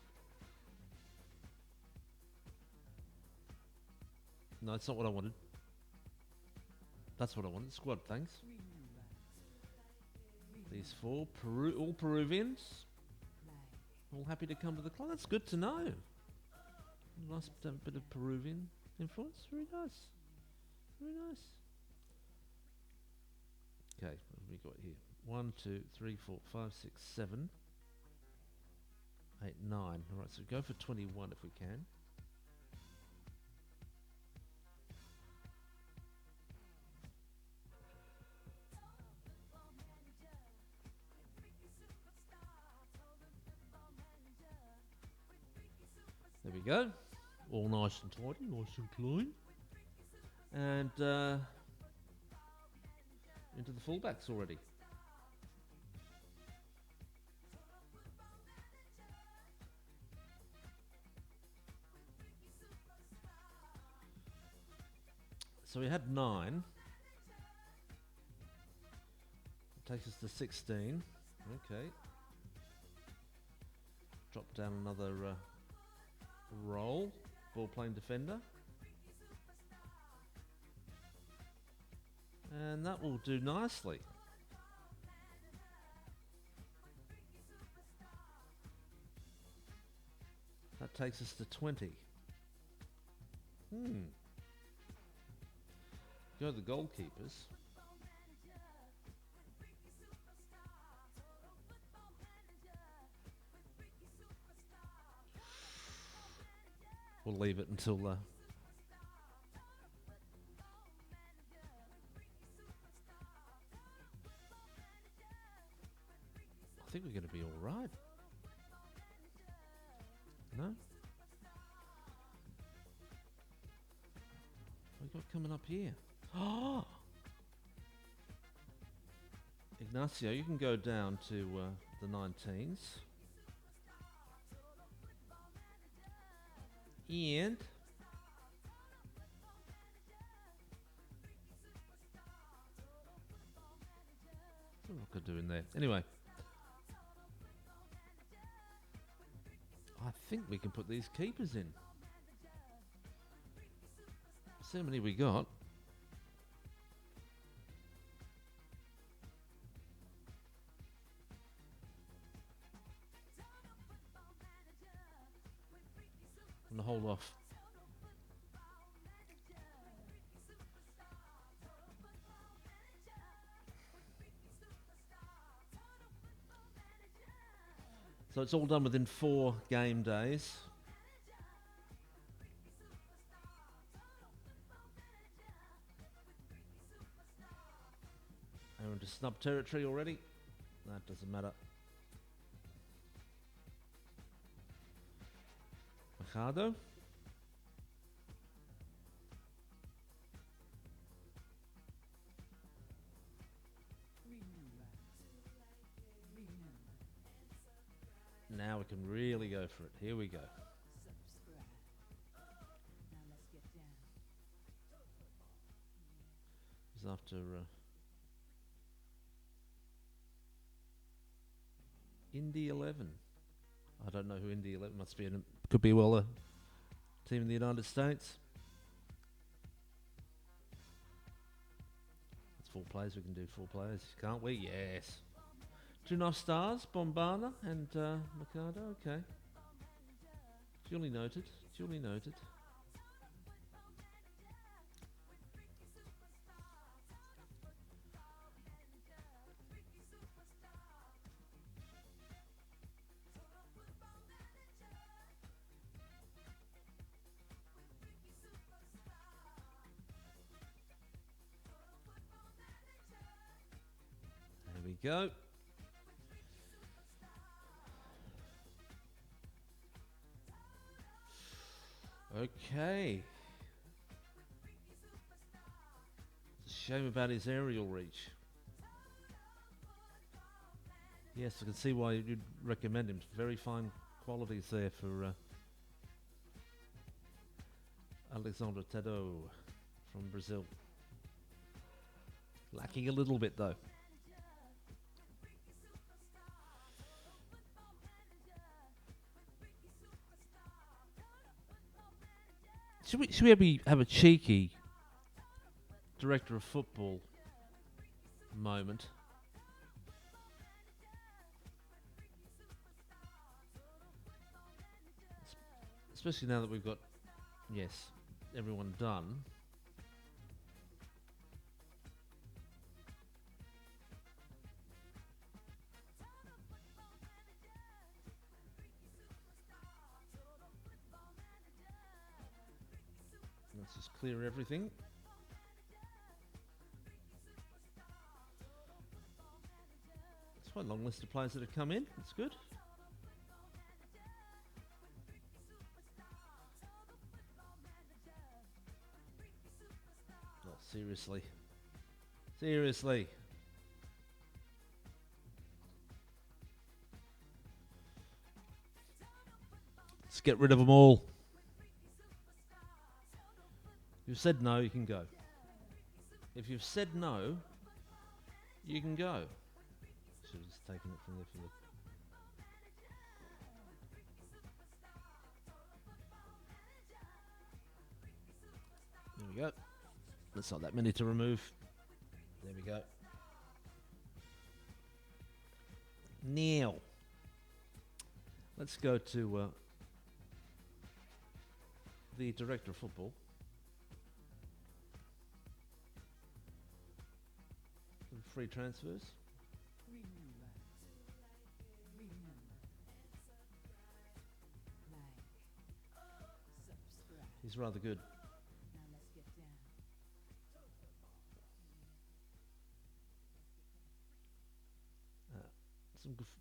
No, it's not what I wanted. That's what I wanted. Squad, thanks. These 4, all Peruvians. All happy to come to the club. That's good to know. Nice to have a bit of Peruvian influence. Very nice. Very nice. Okay, what have we got here? 1, 2, 3, 4, 5, 6, 7, 8, 9. All right, so go for 21 if we can. There we go. All nice and tidy, nice and clean. And into the fullbacks already. So we had 9. It takes us to 16. Okay. Drop down another roll. Ball playing defender. And that will do nicely. That takes us to 20. Go the goalkeepers. We'll leave it until I think we're going to be all right. No? What we got coming up here? Oh! Ignacio, you can go down to the 19s. And what could I do in there? Anyway, I think we can put these keepers in. See how many we got. I'm gonna hold off. So it's all done within 4 game days. And we're into snub territory already. That doesn't matter. Machado. Now we can really go for it. Here we go. He's after Indy 11. I don't know who Indy 11 must be. Could be well a team in the United States. That's 4 players. We can do 4 players, can't we? Yes. 2 nice stars, Bombana and Mercado. Okay. Duly noted. Duly noted. There we go. Okay. It's a shame about his aerial reach. Yes, I can see why you'd recommend him. Very fine qualities there for Alexandre Tadeu from Brazil. Lacking a little bit though. Should we maybe have a cheeky director of football moment? Especially now that we've got, yes, everyone done. Just clear everything. It's quite a long list of players that have come in. It's good. Oh, seriously. Seriously. Let's get rid of them all. You've said no, you can go. If you've said no, you can go. Should have just taken it from there for the... There we go. That's not that many to remove. There we go. Now, let's go to the director of football. Free transfers. He's rather good.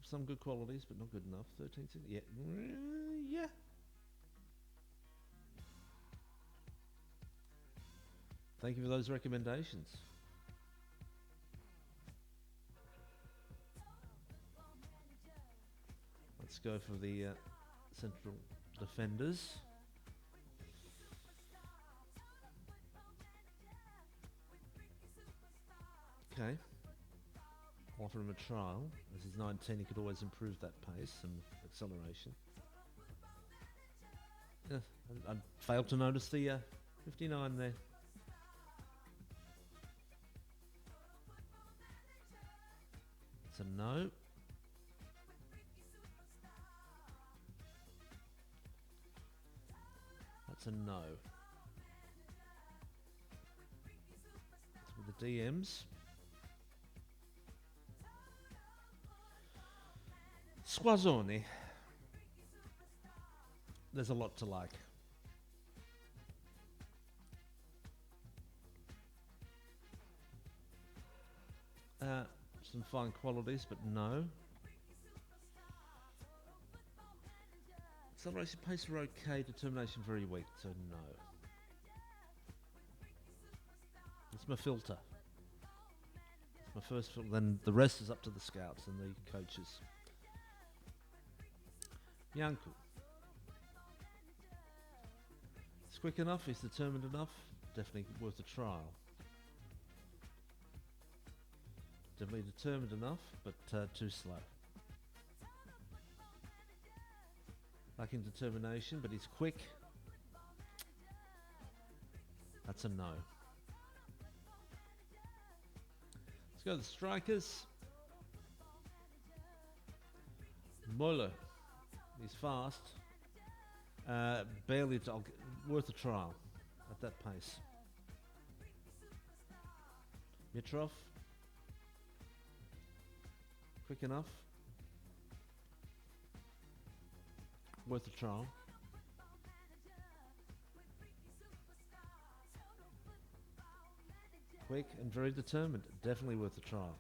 Some good qualities, but not good enough. 13, yeah, yeah. Thank you for those recommendations. Let's go for the central defenders. Okay. I'll offer him a trial. As he's 19, he could always improve that pace and acceleration. Yeah, I failed to notice the 59 there. It's a no. That's a no. That's with the DMs. Squazzoni. There's a lot to like. Some fine qualities, but no. Acceleration, pace are okay, determination very weak, so no. It's my filter. It's my first filter, then the rest is up to the scouts and the coaches. Yanku. He's quick enough, he's determined enough, definitely worth a trial. Definitely determined enough, but too slow. Lacking determination, but he's quick. That's a no. Let's go to the strikers. Muller. He's fast. Barely worth a trial at that pace. Mitrov. Quick enough. Worth a trial. Quick and very determined. Definitely worth a trial.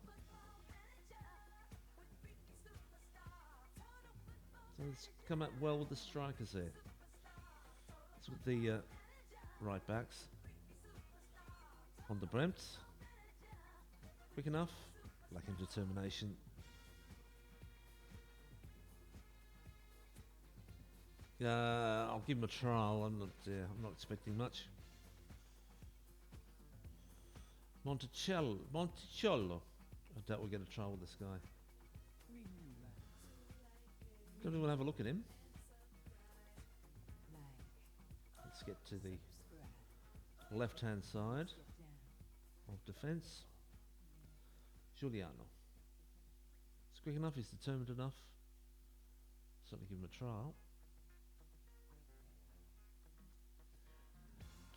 So it's come out well with the strikers there. It's with the right backs. On the Bremt. Quick enough. Lacking determination. I'll give him a trial. I'm not expecting much. Monticello. I doubt we'll get a trial with this guy. Don't even have a look at him. Let's get to the left-hand side of defence. Giuliano. He's quick enough. He's determined enough. Certainly give him a trial.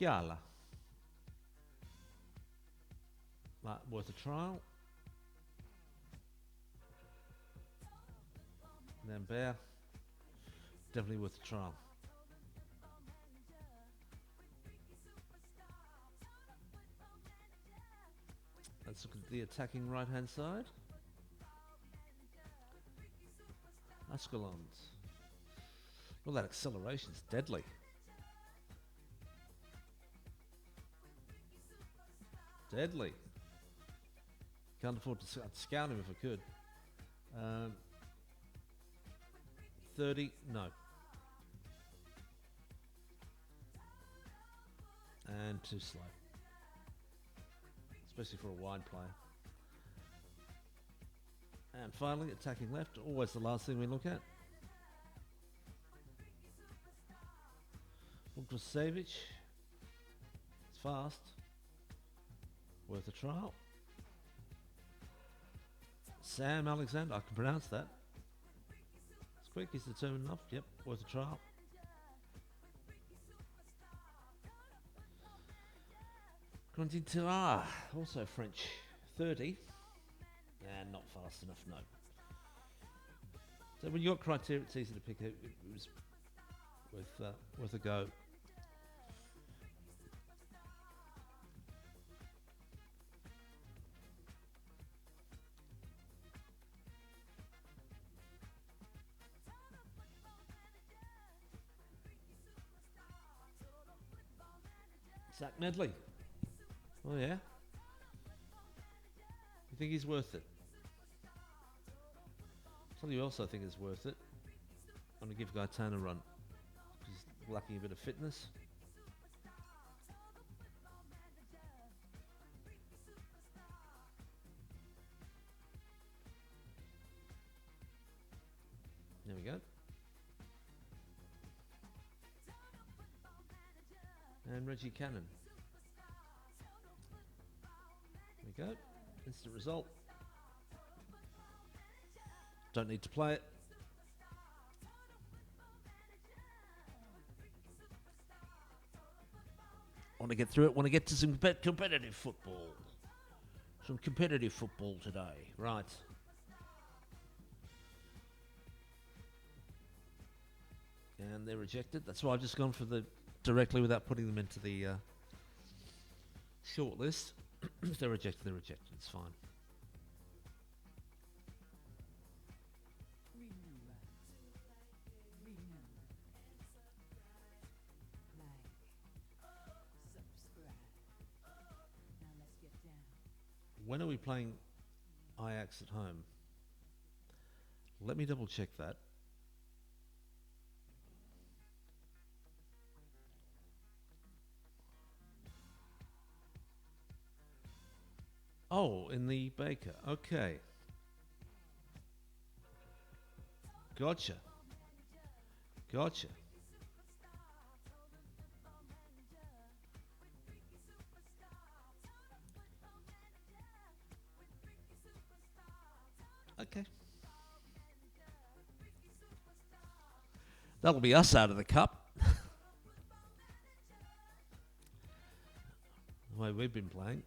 Giala. Worth a trial. And then Bear. Definitely worth a trial. Let's look at the attacking right-hand side. Ascalons. Well, that acceleration's deadly. Deadly. Can't afford to scout him if I could. 30, no. And too slow. Especially for a wide player. And finally, attacking left, always the last thing we look at. Vukosevic. It's fast. Worth a trial. Sam Alexander, I can pronounce that. It's quick, he's determined enough. Yep, worth a trial. Quentin Tour, also French. 30. And not fast enough, no. So when you got criteria, it's easy to pick it. It was worth a go. Zach Medley. Oh yeah. You think he's worth it? Tell you else I think is worth it. I'm gonna give Gaetan a run. He's lacking a bit of fitness. There we go. And Reggie Cannon. There we go. Instant result. Don't need to play it. Want to get through it. Want to get to some competitive football. Some competitive football today. Right. And they're rejected. That's why I've just gone for the directly without putting them into the short list. If they're rejected, they're rejected. It's fine. When are we playing Ajax at home? Let me double check that. Oh, in the Baker. Okay. Gotcha. Gotcha. Okay. That'll be us out of the cup. The way we've been playing.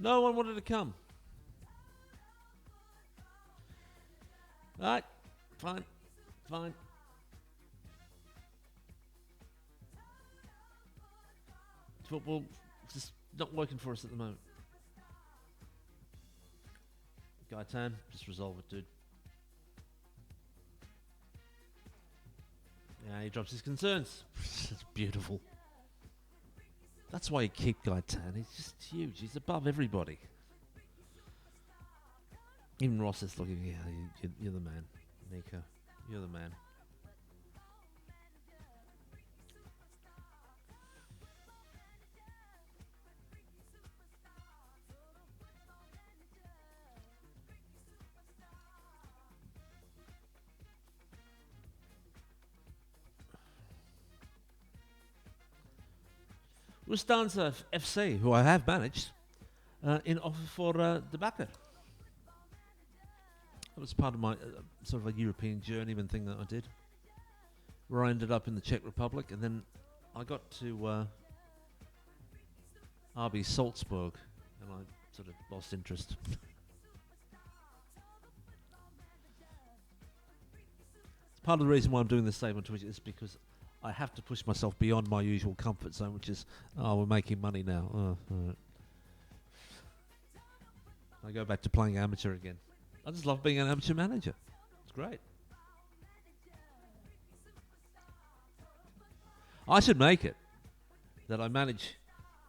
No one wanted to come. Alright. Fine. Fine. Football just not working for us at the moment. Gaetan, just resolve it, dude. Yeah, he drops his concerns. It's beautiful. That's why you keep Gaetan. He's just huge. He's above everybody. Even Ross is looking, yeah, you're the man. Nico, you're the man. Lustanza FC, who I have managed, in offer for De Bakker. That was part of my sort of a European journeyman thing that I did, where I ended up in the Czech Republic, and then I got to RB Salzburg, and I sort of lost interest. Part of the reason why I'm doing this save on Twitch is because I have to push myself beyond my usual comfort zone, which is, we're making money now. All right. I go back to playing amateur again. I just love being an amateur manager. It's great. I should make it that I manage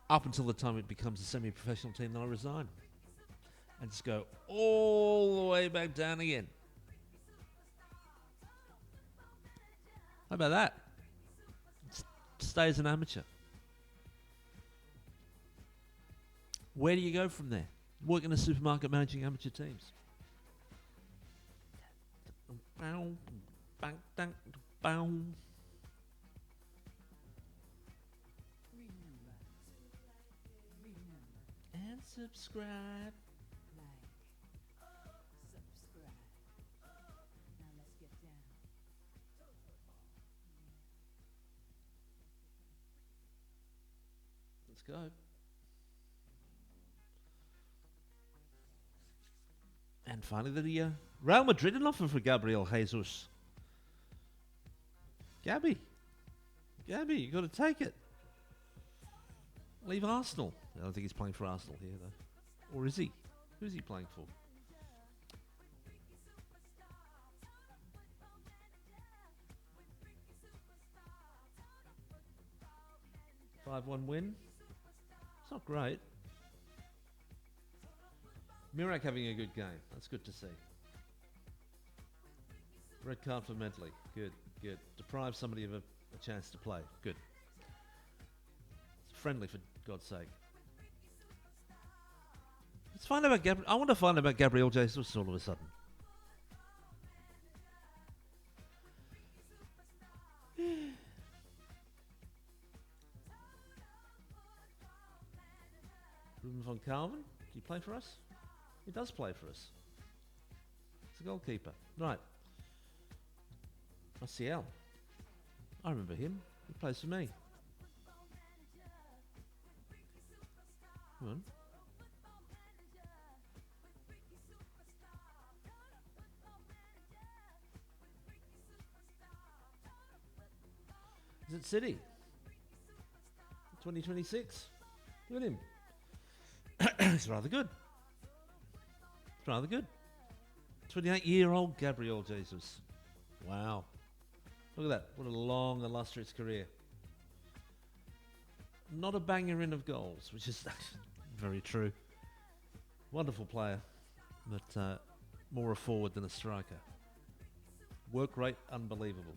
up until the time it becomes a semi-professional team, then I resign. And just go all the way back down again. How about that? Stay as an amateur. Where do you go from there? Work in a supermarket managing amateur teams. And subscribe. Subscribe. Now let's get down. Let's go. And finally, the Real Madrid an offer for Gabriel Jesus. Gabby, you got to take it. Leave Arsenal. I don't think he's playing for Arsenal here, though. Or is he? Who's he playing for? "5-1 win. It's not great. Mirak having a good game. That's good to see. Red card for Medley. Good. Deprive somebody of a chance to play. Good. It's friendly, for God's sake. Let's find out about I want to find out about Gabriel Jesus all of a sudden. Ruben von Calvin, do you play for us? He does play for us. He's a goalkeeper. Right. Martial. I remember him. He plays for me. Come on. Is it City? 2026. Look at him. He's rather good. 28-year-old Gabriel Jesus. Wow. Look at that. What a long, illustrious career. Not a banger in of goals, which is very true. Wonderful player, but more a forward than a striker. Work rate, unbelievable.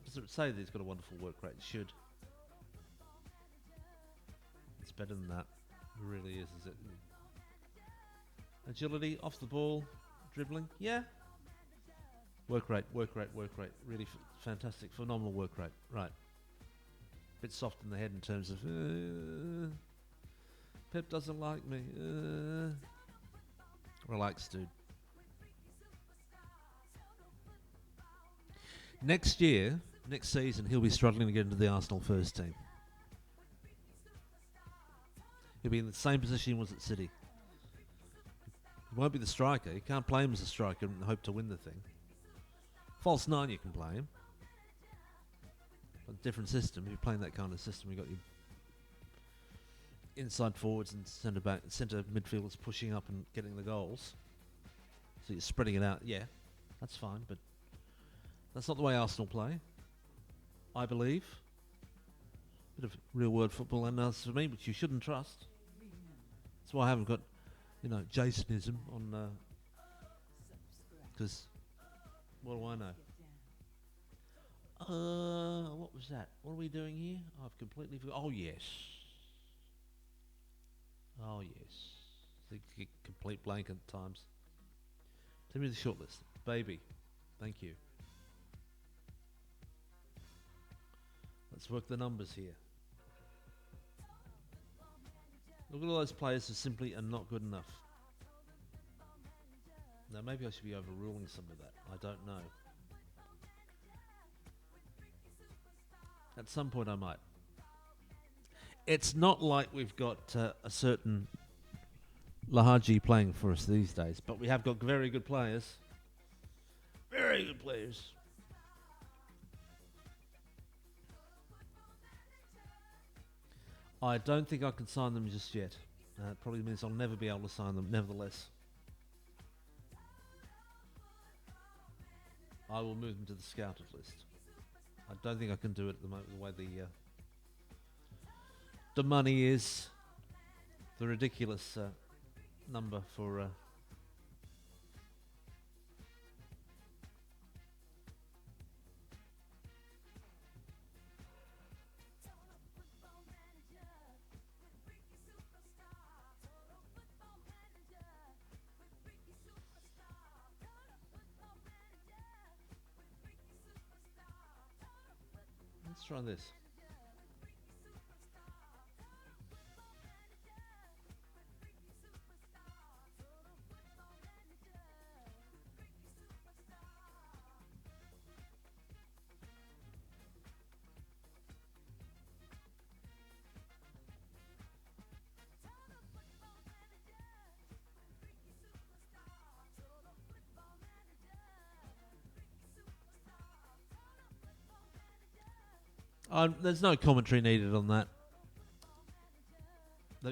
Does it say that he's got a wonderful work rate? It should. It's better than that. It really is it? Agility, off the ball, dribbling, yeah. Work rate. Really fantastic, phenomenal work rate. Right. Bit soft in the head in terms of, Pep doesn't like me. Relax, dude. Next season, he'll be struggling to get into the Arsenal first team. He'll be in the same position he was at City. He won't be the striker. You can't play him as a striker and hope to win the thing. False 9, you can play him. But different system. If you're playing that kind of system, you've got your inside forwards and centre midfielders pushing up and getting the goals. So you're spreading it out. Yeah, that's fine, but that's not the way Arsenal play, I believe. Bit of real world football and for me, which you shouldn't trust. That's why I haven't got, Jasonism on, because what do I know? What was that? What are we doing here? I've completely forgot. Oh, yes. It's a complete blank at times. Tell me the shortlist. Baby. Thank you. Let's work the numbers here. Look at all those players who simply are not good enough. Now, maybe I should be overruling some of that. I don't know. At some point I might. It's not like we've got a certain Lahaji playing for us these days, but we have got very good players. Very very good players. I don't think I can sign them just yet. It probably means I'll never be able to sign them, nevertheless. I will move them to the scouted list. I don't think I can do it at the moment, the way the money is. The ridiculous number for... Let's try this. There's no commentary needed on that.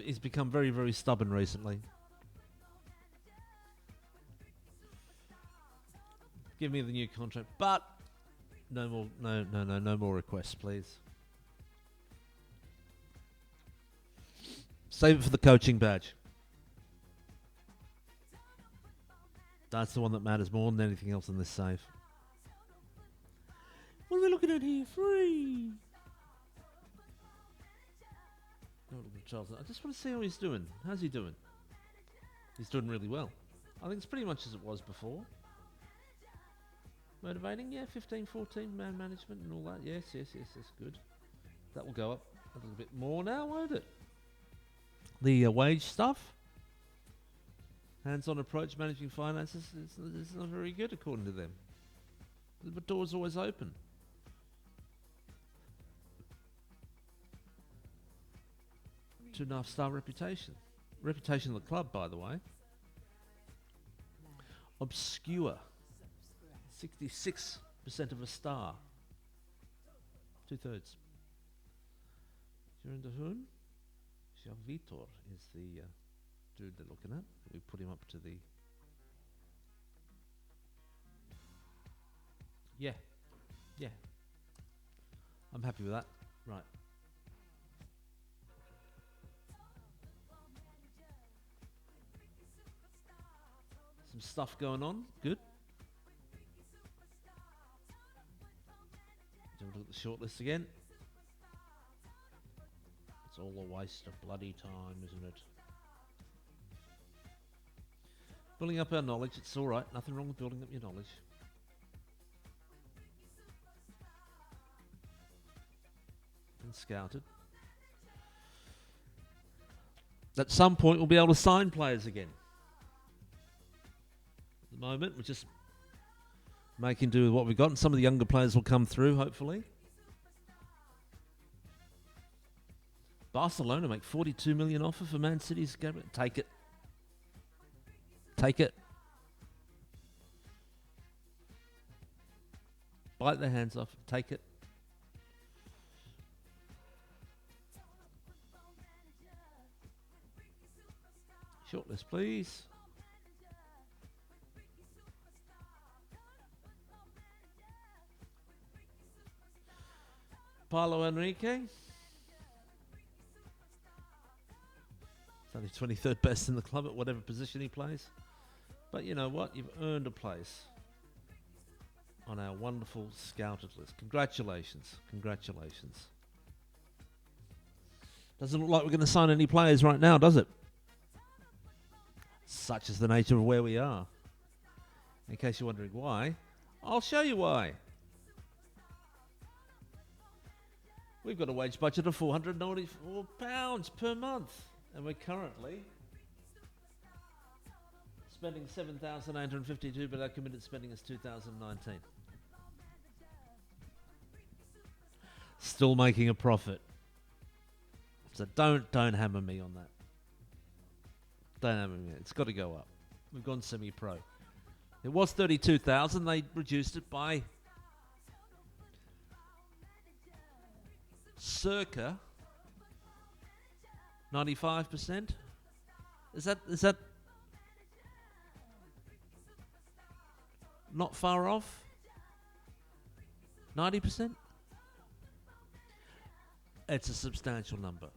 He's become very, very stubborn recently. Give me the new contract, but no more, no more requests, please. Save it for the coaching badge. That's the one that matters more than anything else in this save. What are we looking at here? Free. I just want to see how he's doing. How's he doing? He's doing really well. I think it's pretty much as it was before. Motivating, yeah, 15, 14, man management and all that. Yes, that's good. That will go up a little bit more now, won't it? The wage stuff. Hands-on approach, managing finances, it's not very good according to them. The door's always open. 2.5-star reputation. Reputation of the club, by the way. Obscure. 66% of a star. 2/3. Jurendahun. Vitor is the dude they're looking at. We put him up to the... Yeah. I'm happy with that. Right. Some stuff going on. Good. Do you want to look at the shortlist again? It's all a waste of bloody time, isn't it? Building up our knowledge, it's alright. Nothing wrong with building up your knowledge. And scouted. At some point, we'll be able to sign players again. At the moment, we're just making do with what we've got, and some of the younger players will come through, hopefully. Barcelona make 42 million offer for Man City's cabinet. Take it. Take it. Bite their hands off. Take it. Shortlist, please. Paulo Enrique. He's only 23rd best in the club at whatever position he plays. But you know what? You've earned a place on our wonderful scouted list. Congratulations. Congratulations. Doesn't look like we're going to sign any players right now, does it? Such is the nature of where we are. In case you're wondering why, I'll show you why. We've got a wage budget of £494 per month. And we're currently spending $7,852, but our committed spending is 2019. Still making a profit. So don't hammer me on that. Don't hammer me. It's got to go up. We've gone semi-pro. It was 32,000. They reduced it by circa 95%. Is that not far off? 90%? It's a substantial number.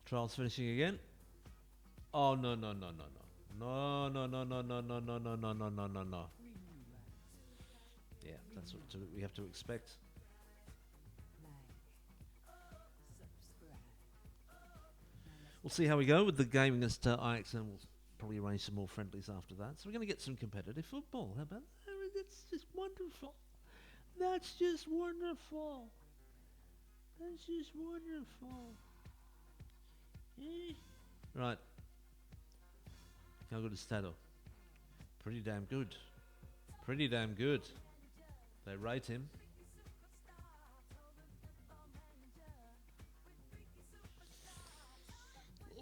Trials finishing again. Oh no. No. Yeah, that's what we have to expect. We'll see how we go with the game against Ajax, and we'll probably arrange some more friendlies after that. So we're going to get some competitive football. How about that? That's just wonderful. That's just wonderful. That's just wonderful. Right. How good is Stato? Pretty damn good. Pretty damn good. They rate him.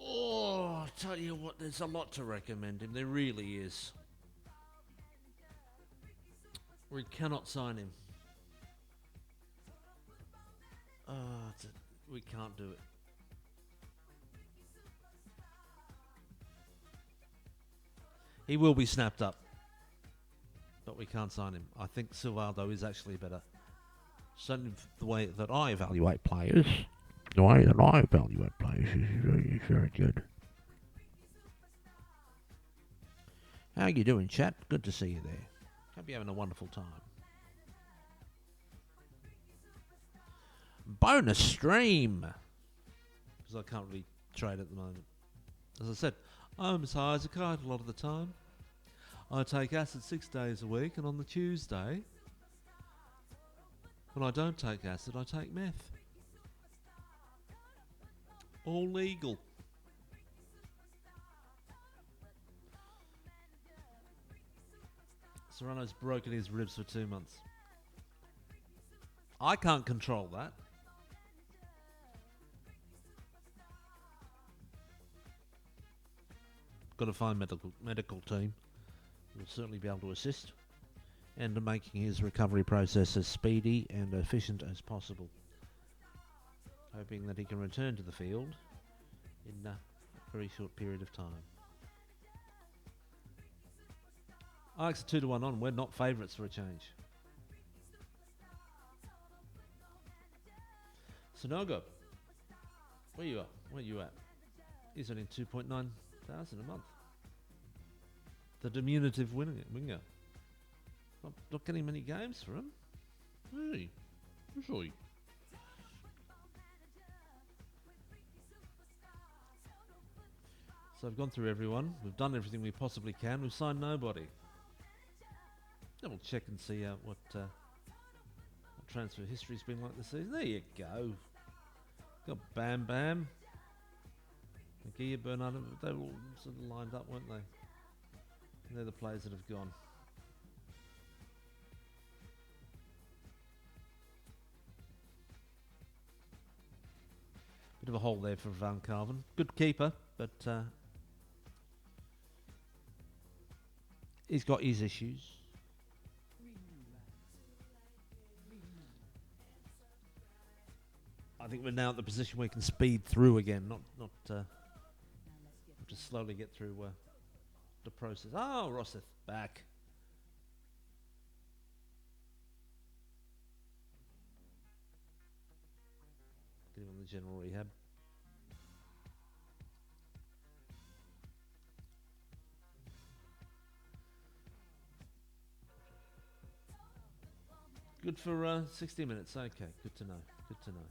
Oh, I tell you what, there's a lot to recommend him. There really is. We cannot sign him. We can't do it. He will be snapped up, but we can't sign him. I think Silvaldo is actually better. Certainly the way that I evaluate players. The way that I evaluate players is very good. How you doing, chat? Good to see you there. Hope you're having a wonderful time. Bonus stream! Because I can't really trade at the moment. As I said, I'm as high as a kite a lot of the time. I take acid 6 days a week, and on the Tuesday, when I don't take acid, I take meth. All legal. Serrano's broken his ribs for 2 months. I can't control that. Got to find medical team. Will certainly be able to assist, and making his recovery process as speedy and efficient as possible. Hoping that he can return to the field in a very short period of time. Alex 2-1 on. We're not favourites for a change. Sonogo, where you are? Where you at? He's earning 2.9 thousand a month. The diminutive winger. Not getting many games for him. Hey, who's he? So I've gone through everyone. We've done everything we possibly can. We've signed nobody. Then we'll check and see what transfer history's been like this season. There you go. Got Bam Bam. Gia Bernard, they were all sort of lined up, weren't they? And they're the players that have gone. Bit of a hole there for Van Carven. Good keeper, but he's got his issues. I think we're now at the position where we can speed through again, not just slowly get through the process. Oh, Rosseth back. Get him on the general rehab. Good for 60 minutes. Okay, good to know. Good to know.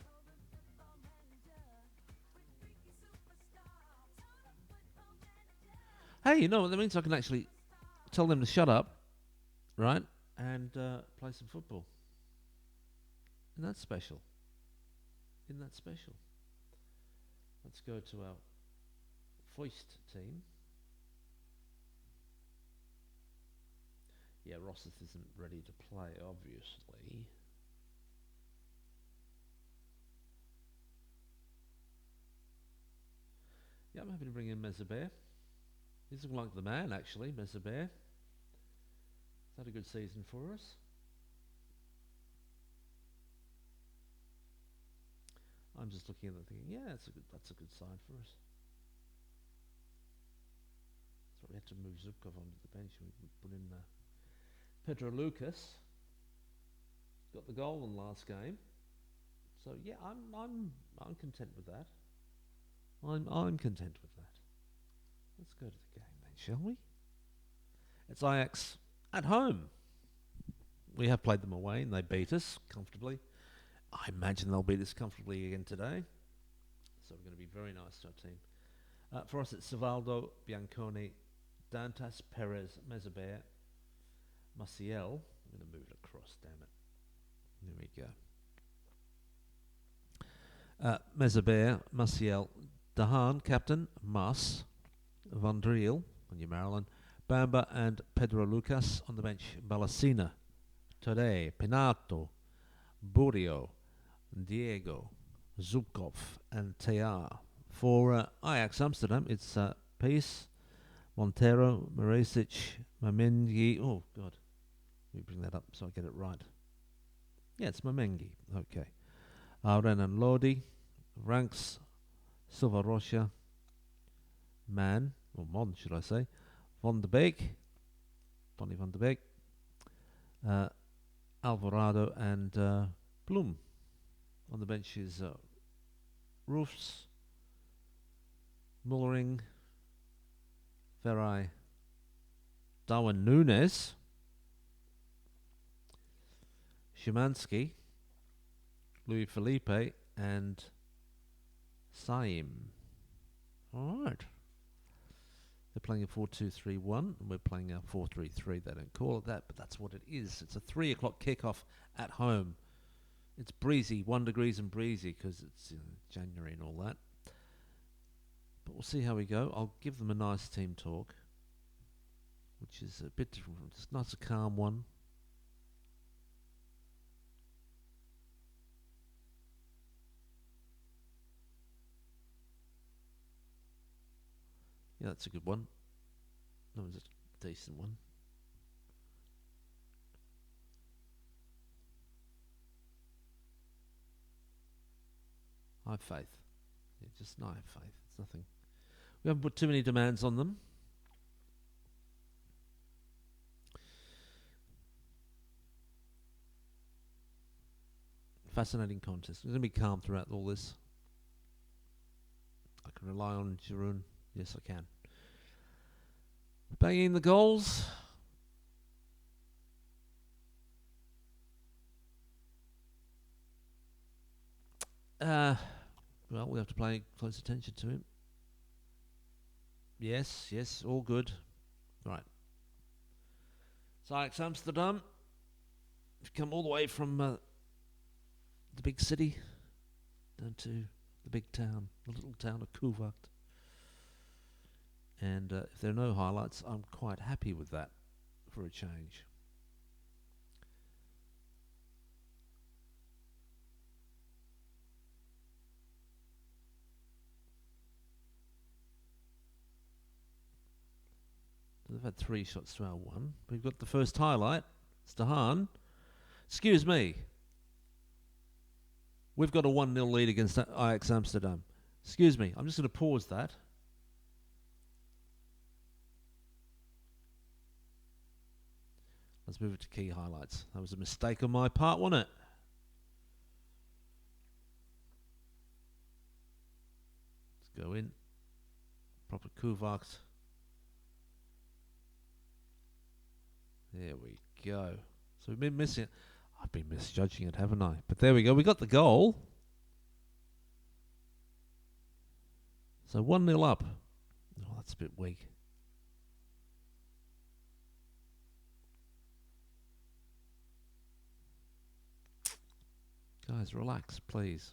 Hey, you know what that means? I can actually tell them to shut up, right, and play some football. Isn't that special? Isn't that special? Let's go to our Foist team. Yeah, Rosseth isn't ready to play, obviously. Yeah, I'm happy to bring in Mesobear. He's looking like the man, actually, Mesobear. He's had a good season for us. I'm just looking at it thinking, yeah, that's a good sign for us. So we had to move Zubkov onto the bench. We put in Pedro Lucas. Got the goal in the last game. So yeah, I'm content with that. I'm content with that. Let's go to the game then, shall we? It's Ajax at home. We have played them away and they beat us comfortably. I imagine they'll beat us comfortably again today. So we're going to be very nice to our team. For us, it's Savaldo, Bianconi, Dantas, Perez, Mesobear, Maciel. I'm going to move it across, damn it. There we go. Mesobear, Maciel, Dahan, captain, Mas, Van Driel on your Maryland, Bamba and Pedro Lucas on the bench, Balasina, Tore, Pinato, Burio, Diego, Zubkov and Tear. For Ajax Amsterdam, it's Pace, Montero, Maresic, Mamengi. Oh, God. Let me bring that up so I get it right. Yeah, it's Mamengi. Okay. Renan Lodi, Ranks, Silva Rocha, Man, or Mon, should I say, Van de Beek, Donny van de Beek, Alvarado and Bloom. On the bench is Roofs, Mullering, Ferrai, Darwin Nunes, Szymanski, Louis Felipe, and Saim. All right. They're playing a 4-2-3-1, and we're playing a 4-3-3. They don't call it that, but that's what it is. It's a 3 o'clock kickoff at home. It's breezy, 1 degrees and breezy because it's January and all that. But we'll see how we go. I'll give them a nice team talk, which is a bit different. It's nice, a calm one. Yeah, that's a good one. That was a decent one. I have faith. Yeah, just I have faith. It's nothing. We haven't put too many demands on them. Fascinating contest. We're going to be calm throughout all this. I can rely on Giroud. Yes, I can. Banging the goals. Well, we have to pay close attention to him. Yes, all good. Right. So Ajax Amsterdam. We've come all the way from the big city down to the big town, the little town of Koewacht. And if there are no highlights, I'm quite happy with that for a change. They've had 3 shots to our 1. We've got the first highlight. It's Dahan. Excuse me. We've got a 1-0 lead against Ajax Amsterdam. Excuse me. I'm just going to pause that. Let's move it to key highlights. That was a mistake on my part, wasn't it? Let's go in. Proper Koewacht. There we go. So we've been missing it. I've been misjudging it, haven't I? But there we go. We got the goal. So 1-0 up. Oh, that's a bit weak. Guys, relax, please.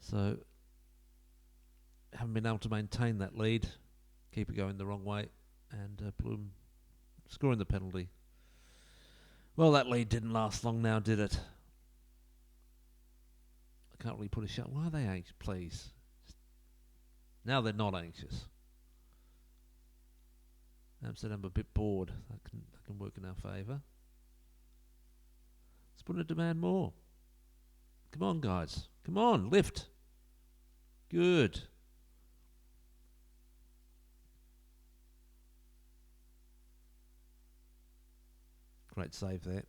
So, haven't been able to maintain that lead. Keep it going the wrong way. And Bloom scoring the penalty. Well, that lead didn't last long now, did it? I can't really put a shot. Why are they anxious, please? Now they're not anxious. Amsterdam a bit bored. That can work in our favour. Let's put in a demand more. Come on, guys. Come on, lift. Good. Great save there.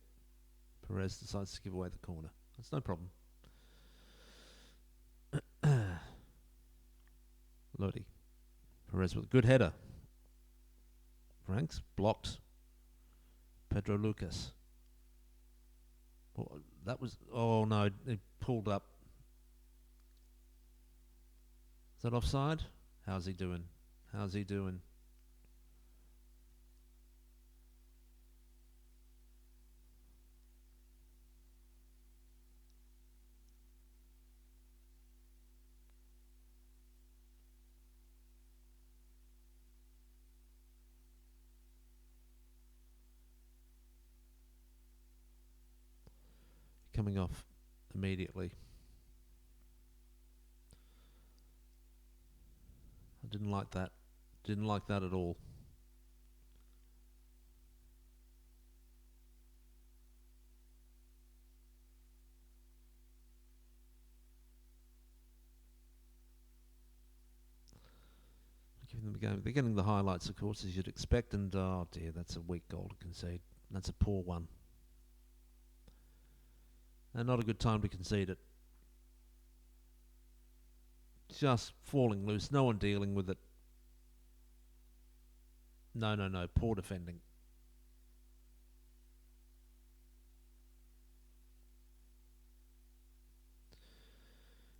Perez decides to give away the corner. That's no problem. Lodi. Perez with a good header. Franks blocked. Pedro Lucas. Well, that was... Oh, no. It pulled up. Is that offside? How's he doing? How's he doing? Coming off immediately. I didn't like that. Didn't like that at all. Giving them a go. They're getting the highlights, of course, as you'd expect, and oh dear, that's a weak goal to concede. That's a poor one. And not a good time to concede it. Just falling loose, no one dealing with it. No, poor defending.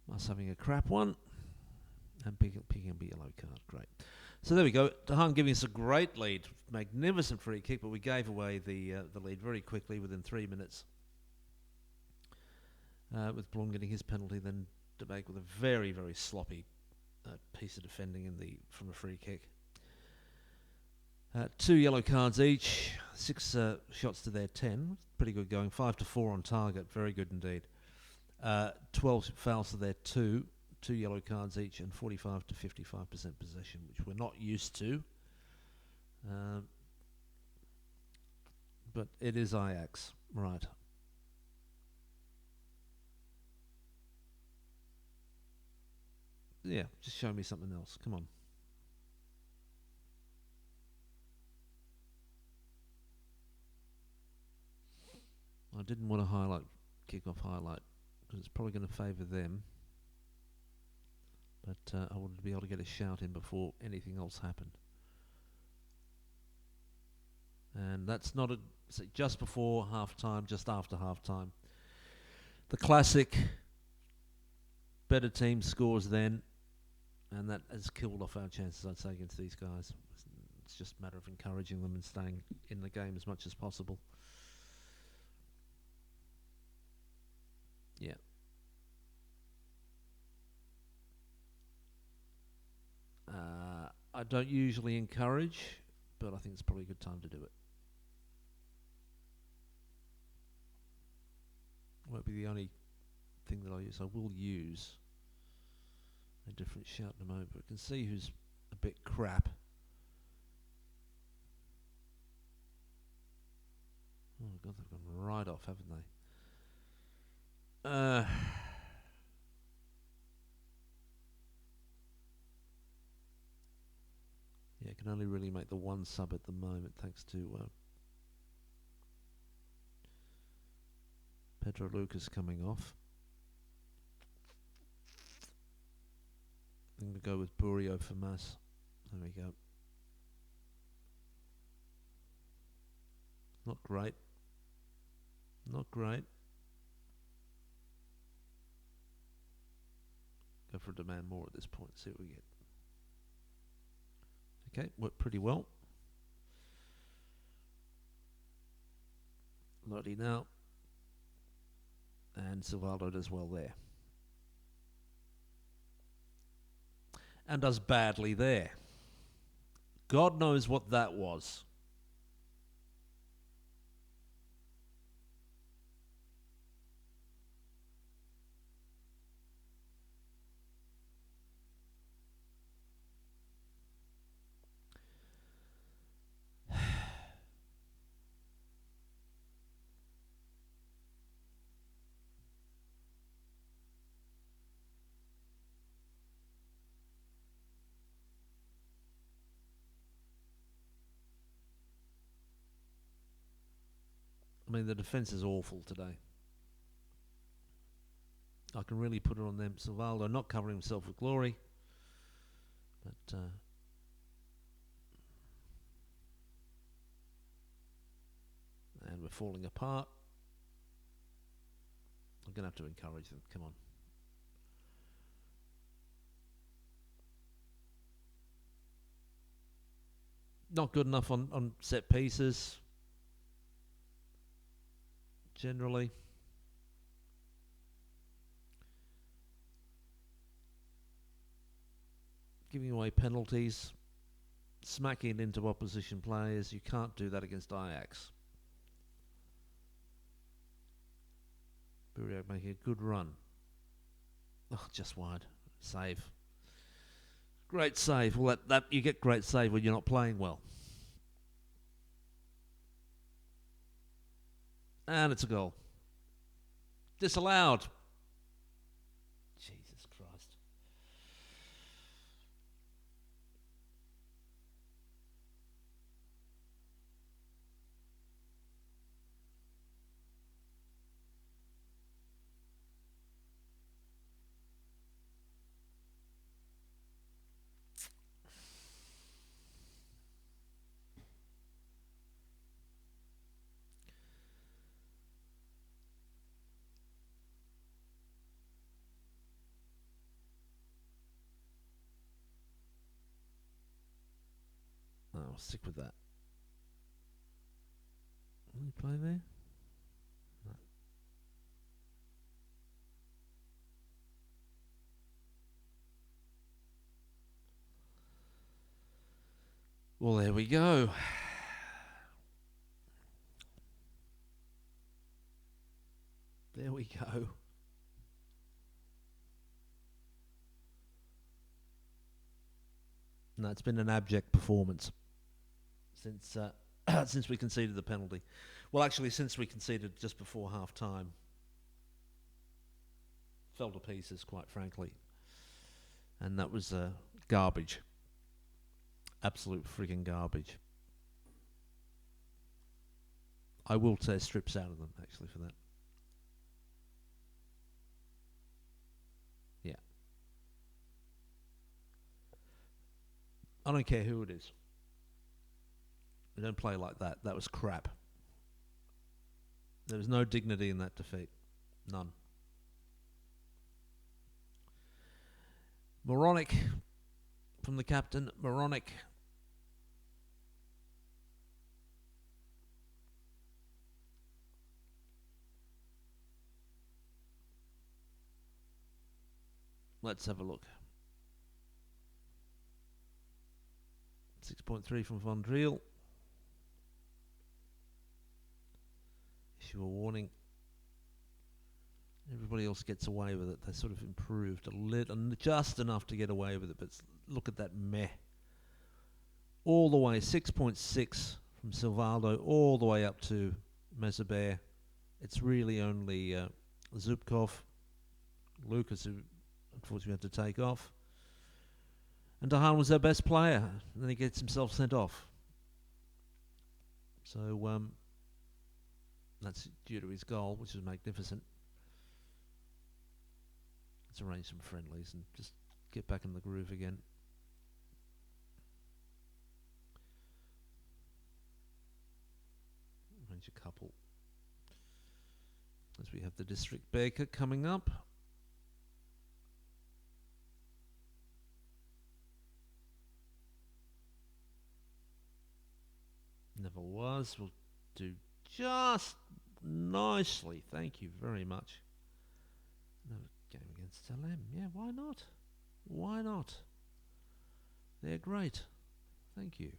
Must having a crap one. And picking up a yellow card, great. So there we go. Dahan giving us a great lead. Magnificent free kick, but we gave away the lead very quickly within 3 minutes. With Blum getting his penalty, then DeBake with a very, very sloppy piece of defending from a free kick. 2 yellow cards each, 6 shots to their 10. Pretty good going. 5-4 on target, very good indeed. 12 fouls to their 2 yellow cards each, and 45 to 55% possession, which we're not used to. But it is Ajax, right? Yeah, just show me something else. Come on. I didn't want to kick-off highlight, because it's probably going to favour them. But I wanted to be able to get a shout in before anything else happened. And that's not just before half-time, just after half-time. The classic, better team scores then, and that has killed off our chances, I'd say, against these guys. It's just a matter of encouraging them and staying in the game as much as possible. Yeah. I don't usually encourage, but I think it's probably a good time to do it. Won't be the only thing that I use. I will use a different shout in a moment, but I can see who's a bit crap. Oh God, they've gone right off, haven't they? Yeah, I can only really make the one sub at the moment, thanks to Pedro Lucas coming off. I'm going to go with Burio for Mas. There we go. Not great. Not great. Go for a demand more at this point, see what we get. Okay, worked pretty well. Lodi now. And Silvaldo does well there. And does badly there. God knows what that was. I mean, the defence is awful today. I can really put it on them. Salvaldo not covering himself with glory. But and we're falling apart. I'm going to have to encourage them. Come on. Not good enough on set pieces. Generally. Giving away penalties. Smacking it into opposition players. You can't do that against Ajax. Buriak making a good run. Oh, just wide. Save. Great save. Well, that you get great save when you're not playing well. And it's a goal. Disallowed. Jesus Christ. I'll stick with that. Will you play there? No. Well, there we go. There we go. No, it's been an abject performance since since we conceded the penalty. Well, actually, since we conceded just before half time. Fell to pieces, quite frankly. And that was garbage. Absolute frigging garbage. I will tear strips out of them, actually, for that. Yeah. I don't care who it is. We don't play like that. That was crap. There was no dignity in that defeat. None. Moronic from the captain. Moronic. Let's have a look. 6.3 from Von Driel. Issue a warning. Everybody else gets away with it. They sort of improved a little, just enough to get away with it. But look at that meh. All the way, 6.6 from Salvaldo, all the way up to Mezaber. It's really only Zubkov, Lucas, who unfortunately had to take off. And Dahan was their best player. And then he gets himself sent off. So that's due to his goal, which was magnificent. Let's arrange some friendlies and just get back in the groove again. Arrange a couple. As we have the District Baker coming up. Never was. We'll do just nicely. Thank you very much. Another game against Salem. Yeah, why not? Why not? They're great. Thank you.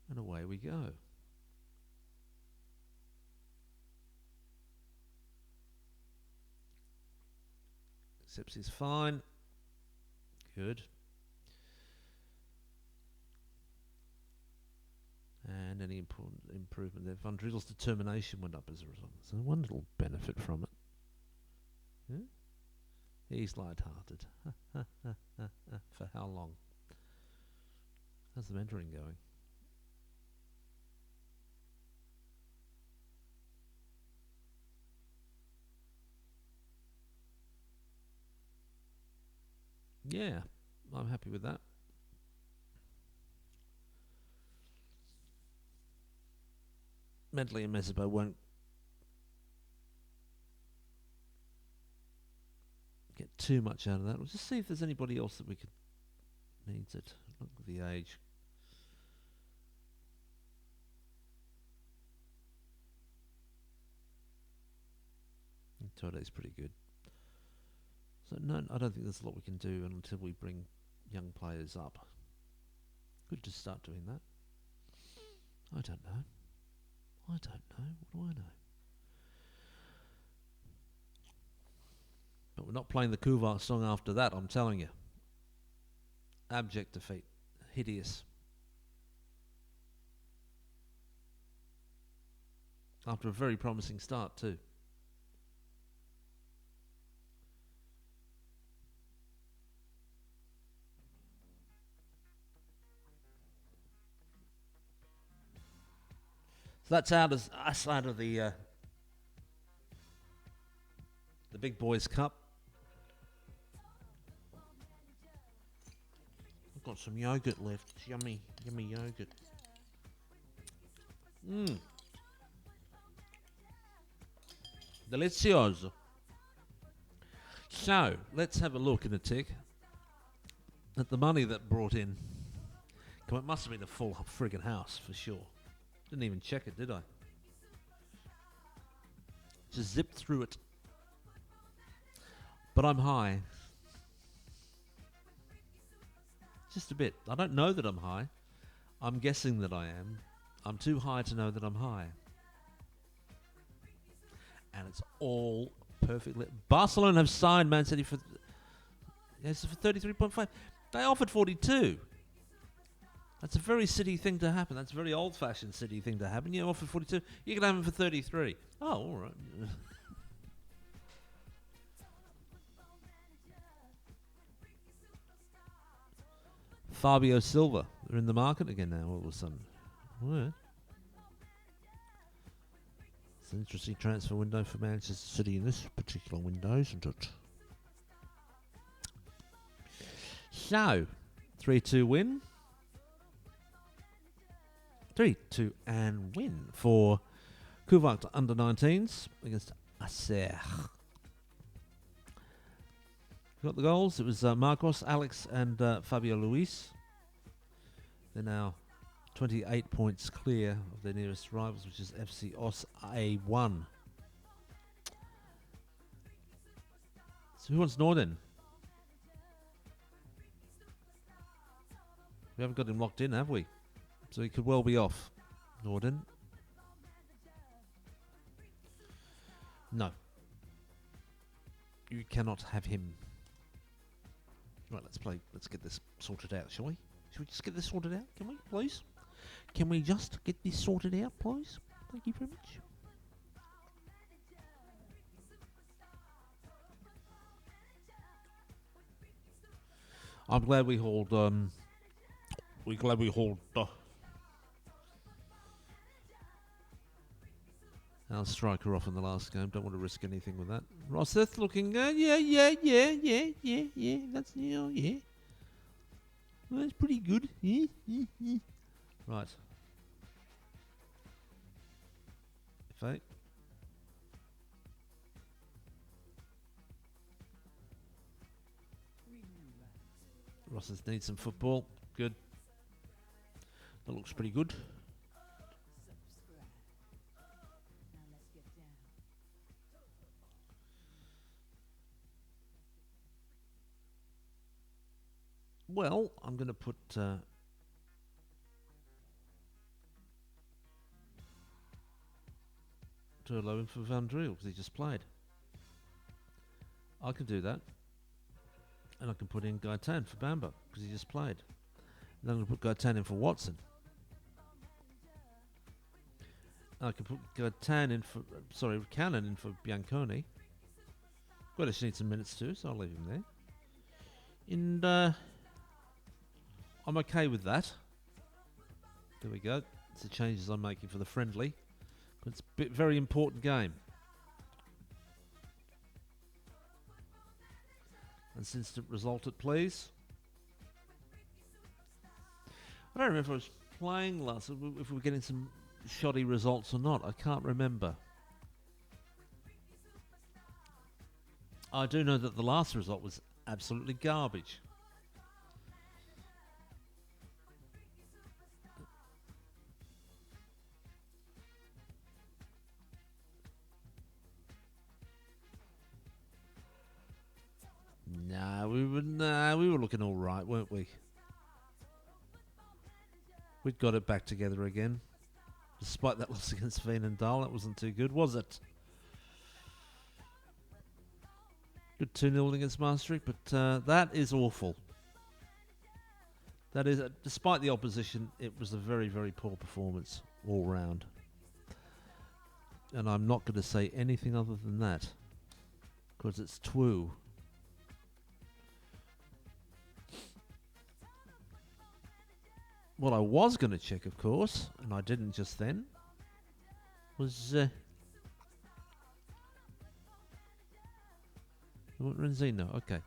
And away we go. Sepsi's fine. Good. And any improvement there. Van Driedel's determination went up as a result. So one little benefit from it. Yeah? He's light-hearted. For how long? How's the mentoring going? Yeah, I'm happy with that. Medley and Mezebo won't get too much out of that. We'll just see if there's anybody else that we could needs it. Look at the age. Tode's pretty good. So no, I don't think there's a lot we can do until we bring young players up. Could just start doing that. I don't know. What do I know? But we're not playing the Koewacht song after that, I'm telling you. Abject defeat. Hideous. After a very promising start too. So that's us out of the Big Boys Cup. I've got some yogurt left. It's yummy yogurt. Delicioso. So, let's have a look in a tick at the money that brought in. It must have been a full friggin' house for sure. Didn't even check it, did I? Just zipped through it. But I'm high. Just a bit. I don't know that I'm high. I'm guessing that I am. I'm too high to know that I'm high. And it's all perfectly... Barcelona have signed Man City for... Yes, for 33.5. They offered 42. That's a very City thing to happen. That's a very old-fashioned City thing to happen. You offer 42. You can have him for 33. Oh, all right. Fabio Silva. They're in the market again now all of a sudden. Yeah. It's an interesting transfer window for Manchester City in this particular window, isn't it? So, 3-2 win. 3-2 and win for Koewacht under 19s against Auxerre. Got the goals. It was Marcos, Alex, and Fabio Luis. They're now 28 points clear of their nearest rivals, which is FC Os A1. So who wants Norden? We haven't got him locked in, have we? So he could well be off. Norden. No. You cannot have him. Right, let's play. Let's get this sorted out, shall we? Shall we just get this sorted out? Can we, please? Can we just get this sorted out, please? Thank you very much. I'm glad we hauled. We're glad we hauled our striker off in the last game. Don't want to risk anything with that. Rosseth looking. Yeah. That's yeah. Well, that's pretty good. Yeah. Right. F8. Rosseth needs some football. Good. That looks pretty good. Well, I'm going to put Turlo in for Van Driel because he just played. I can do that. And I can put in Gaetan for Bamba because he just played. And then I'm going to put Gaetan in for Watson. I can put Gaetan in for... Cannon in for Bianconi. Guedes needs some minutes too, so I'll leave him there. And I'm okay with that. There we go. It's the changes I'm making for the friendly. It's a very important game. An instant result it, please. I don't remember if I was playing last, if we were getting some shoddy results or not. I can't remember. I do know that the last result was absolutely garbage. We were looking all right, weren't we? We'd got it back together again. Despite that loss against Veenendaal, that wasn't too good, was it? Good 2-0 against Maastricht, but that is awful. That is, despite the opposition, it was a very, very poor performance all round. And I'm not going to say anything other than that, because it's true. What I was going to check, of course, and I didn't just then, was Renzino. Okay,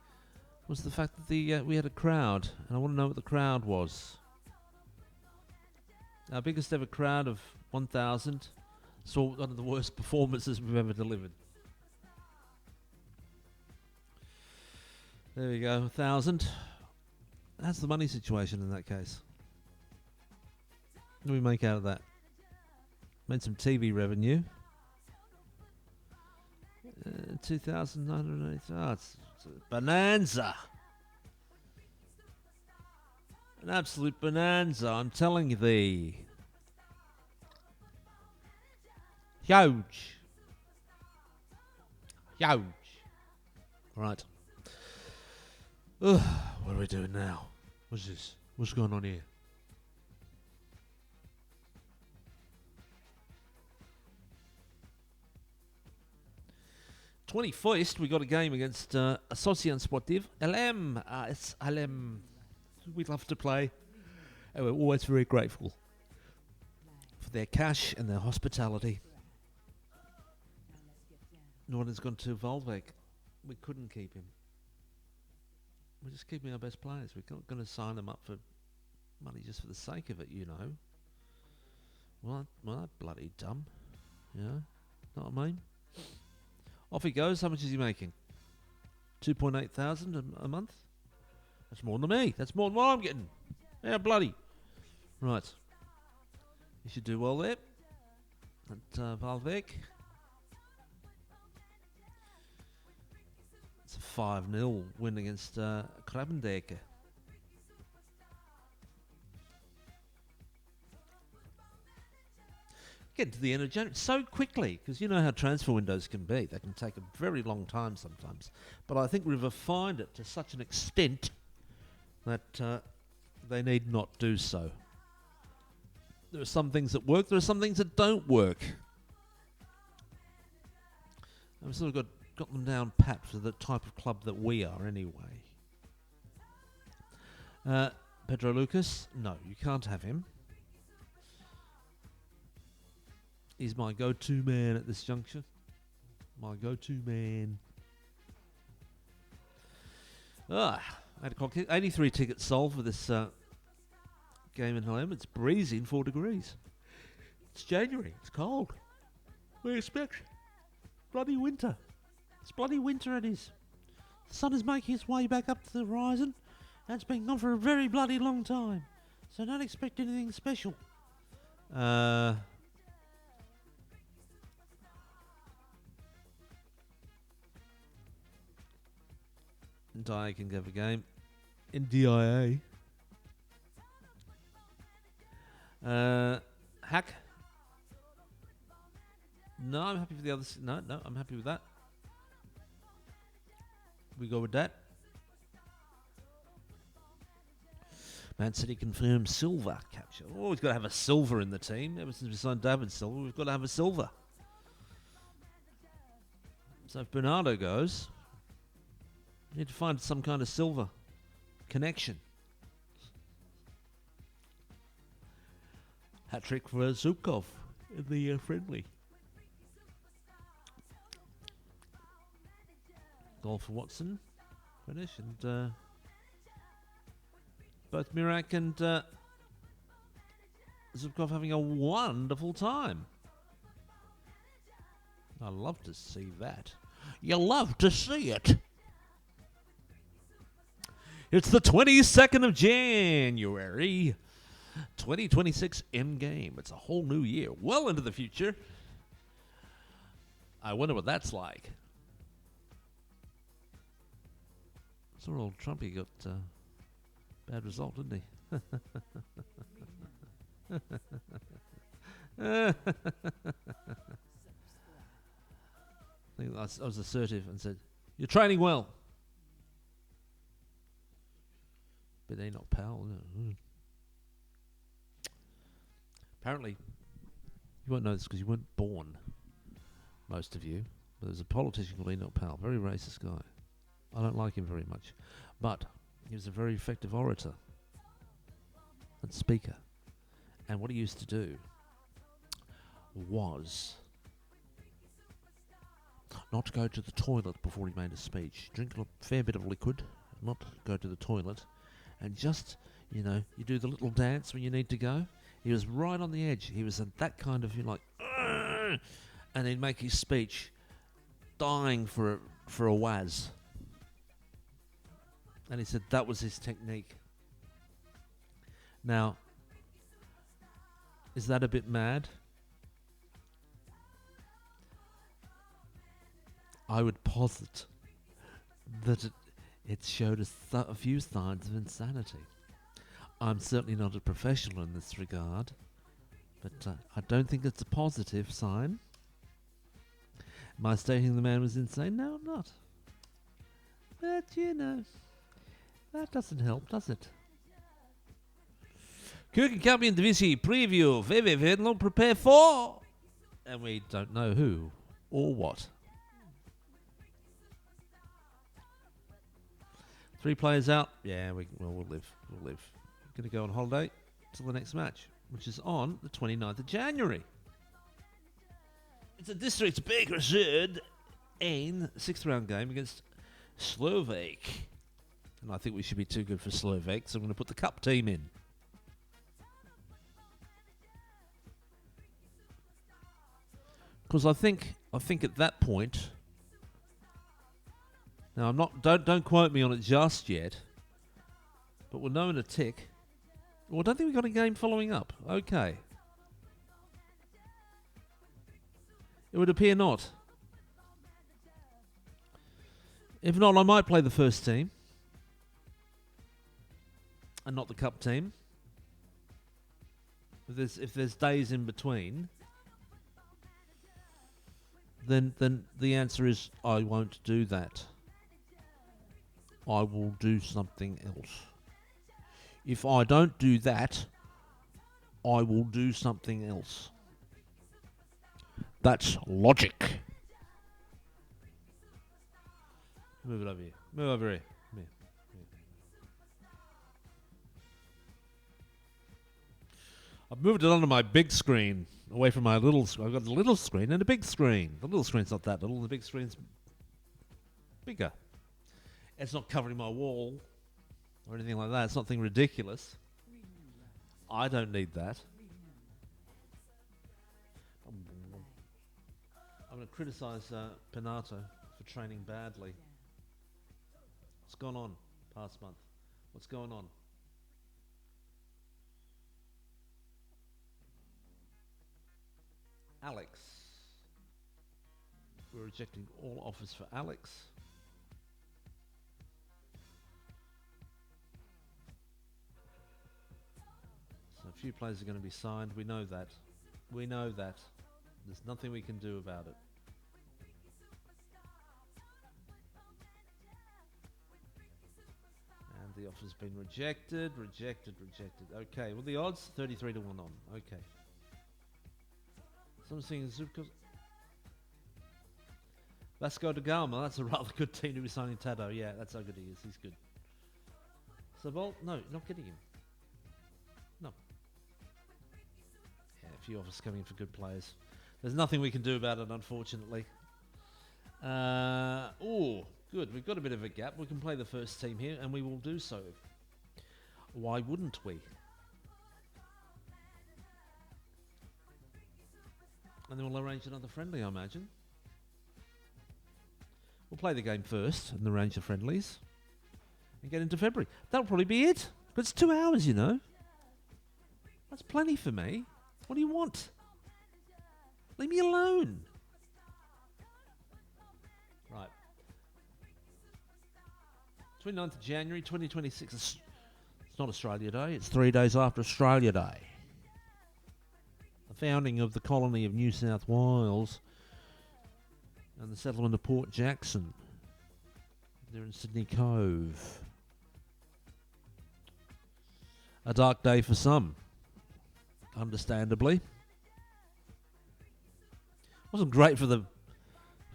was the fact that we had a crowd, and I want to know what the crowd was. Our biggest ever crowd of 1,000 saw one of the worst performances we've ever delivered. There we go, 1,000. That's the money situation in that case. What do we make out of that? Made some TV revenue. 2,980. Oh, it's a bonanza. An absolute bonanza, I'm telling thee. Huge. Huge. Right. Ugh, what are we doing now? What's this? What's going on here? 21st, we got a game against Association Sportive LM. It's LM. We'd love to play. And we're always very grateful for their cash and their hospitality. Norden's gone to Volbeck. We couldn't keep him. We're just keeping our best players. We're not going to sign them up for money just for the sake of it, you know. Well, that's bloody dumb. You know what I mean? Off he goes. How much is he making? 2.8 thousand a month? That's more than me. That's more than what I'm getting. Yeah, bloody. Right. You should do well there. At Valvek. It's a 5-0 win against Krabbendecker. Get to the end of January so quickly, because you know how transfer windows can be. They can take a very long time sometimes. But I think we've refined it to such an extent that they need not do so. There are some things that work. There are some things that don't work. I've sort of got them down pat for the type of club that we are anyway. Pedro Lucas, no, you can't have him. He's my go-to man at this juncture. My go-to man. 8 o'clock. 83 tickets sold for this game in home. It's breezy, 4 degrees. It's January. It's cold. We expect bloody winter. It's bloody winter it is. The sun is making its way back up to the horizon. And it's been gone for a very bloody long time. So don't expect anything special. Dia can have a game in DIA. Hack. No, I'm happy with the others. No, I'm happy with that. We go with that. Man City confirms Silver capture. Oh, we've got to have a Silver in the team. Ever since we signed David Silver, we've got to have a Silver. So if Bernardo goes, we need to find some kind of Silver connection. Hat-trick for Zubkov in the friendly. Goal for Watson. finish, and both Mirak and Zubkov having a wonderful time. I love to see that. You love to see it. It's the 22nd of January, 2026 Endgame. It's a whole new year, well into the future. I wonder what that's like. Saw old Trumpy got bad result, didn't he? I think I was assertive and said, "You're training well." But they not pal. Apparently, you won't know this because you weren't born, most of you. But there's a politician called Enoch Powell, very racist guy. I don't like him very much, but he was a very effective orator and speaker. And what he used to do was not to go to the toilet before he made a speech. Drink a fair bit of liquid, not go to the toilet, and just, you do the little dance when you need to go. He was right on the edge. He was that kind of, and he'd make his speech dying for a waz. And he said that was his technique. Now, is that a bit mad? I would posit that it showed a few signs of insanity. I'm certainly not a professional in this regard, but I don't think it's a positive sign. Am I stating the man was insane? No, I'm not. But, that doesn't help, does it? Cook and Company in Divisi preview VVV not prepare for, and we don't know who or what. 3 players out. Yeah, we'll live. We're going to go on holiday till the next match, which is on the 29th of January. It's a district big reserved in 6th round game against Slovak. And I think we should be too good for Slovak, so I'm going to put the cup team in. Because I think at that point, now I'm not, don't quote me on it just yet, but we'll know in a tick. Well, I don't think we've got a game following up. Okay. It would appear not. If not, I might play the first team and not the cup team. If there's days in between, then the answer is I won't do that. I will do something else. If I don't do that, I will do something else. That's logic. Move it over here. Move over here. Here. I've moved it onto my big screen, away from my little screen. I've got the little screen and a big screen. The little screen's not that little. The big screen's bigger. It's not covering my wall or anything like that. It's nothing ridiculous. I don't need that. I'm going to criticise Pinato for training badly. What's gone on past month? What's going on? Alex. We're rejecting all offers for Alex. So a few players are going to be signed. We know that. We know that. There's nothing we can do about it. And the offer's been rejected. Okay, well the odds 33 to 1 on. Okay. So I'm seeing Zubkov. Vasco da Gama, that's a rather good team to be signing Tado. Yeah, that's how good he is. He's good. Sabol, no, not getting him. No. Yeah, a few offers coming for good players. There's nothing we can do about it, unfortunately. Good. We've got a bit of a gap. We can play the first team here, and we will do so. Why wouldn't we? And then we'll arrange another friendly, I imagine. We'll play the game first and arrange the friendlies and get into February. That'll probably be it. But it's 2 hours, you know. That's plenty for me. What do you want? Leave me alone. Right. 29th of January 2026. It's not Australia Day. It's 3 days after Australia Day. The founding of the colony of New South Wales and the settlement of Port Jackson. They're in Sydney Cove. A dark day for some, understandably. Wasn't great for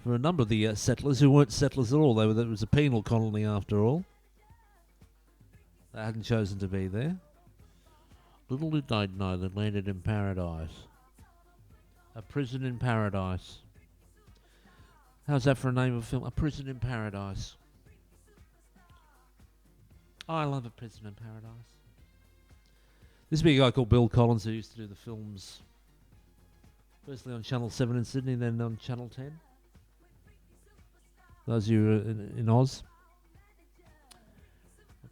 a number of the settlers who weren't settlers at all. It was a penal colony after all. They hadn't chosen to be there. Little did they know they landed in paradise. A prison in paradise. How's that for a name of a film? A Prison in Paradise. Oh, I love A Prison in Paradise. This would be a guy called Bill Collins who used to do the films firstly on Channel 7 in Sydney, then on Channel 10. Those of you in Oz.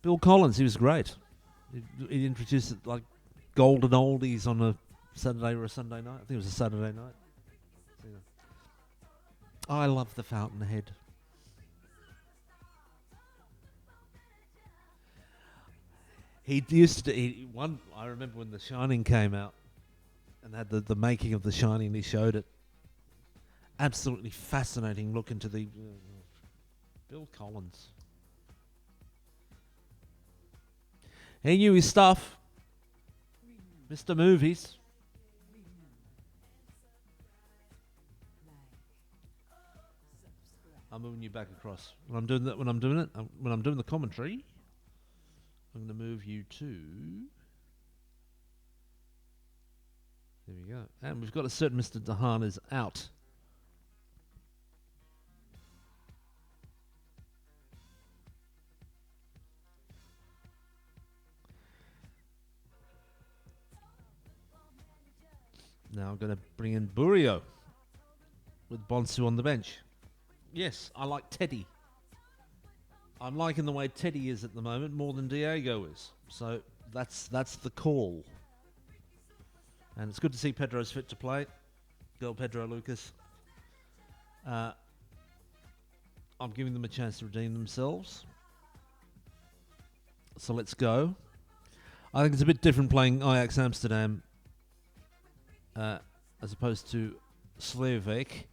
Bill Collins, he was great. He introduced it like golden oldies on a Saturday or a Sunday night. I think it was a Saturday night. Oh, I love the Fountainhead. He used to. I remember when The Shining came out, and had the making of The Shining. He showed it. Absolutely fascinating look into the Bill Collins. He knew his stuff. Mr. Movies. I'm moving you back across. When I'm doing the commentary, I'm going to move you to. There we go. And we've got a certain Mr. Dahan is out. Now I'm going to bring in Burio with Bonsu on the bench. Yes, I like Teddy. I'm liking the way Teddy is at the moment more than Diego is. So that's the call. And it's good to see Pedro's fit to play. Girl Pedro Lucas. I'm giving them a chance to redeem themselves. So let's go. I think it's a bit different playing Ajax Amsterdam as opposed to Slavik.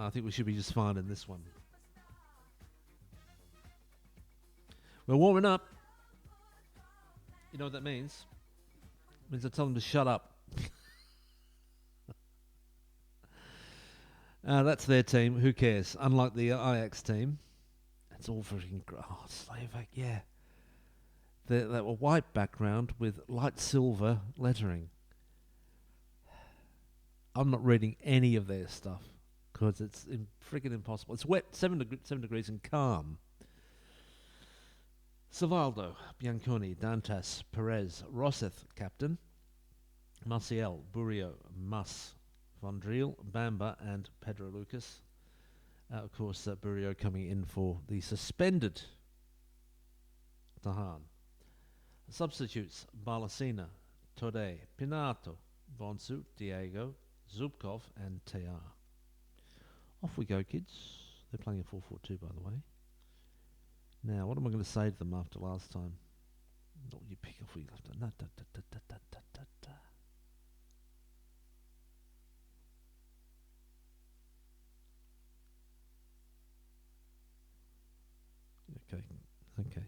I think we should be just fine in this one. We're warming up. You know what that means? It means I tell them to shut up. That's their team. Who cares? Unlike the Ajax team. It's all freaking... Oh, Slovak, yeah. That were white background with light silver lettering. I'm not reading any of their stuff because it's freaking impossible. It's wet, 7 degrees and calm. Savaldo, Bianconi, Dantas, Perez, Rosseth, captain. Maciel, Burio, Mas, Von Driel, Bamba, and Pedro Lucas. Of course, Burio coming in for the suspended Tahan. Substitutes: Balasina, Tode, Pinato, Bonsu, Diego, Zubkov, and Tear. Off we go, kids. They're playing a 4-4-2, by the way. Now, what am I going to say to them after last time? What will you pick off? We left it. Okay.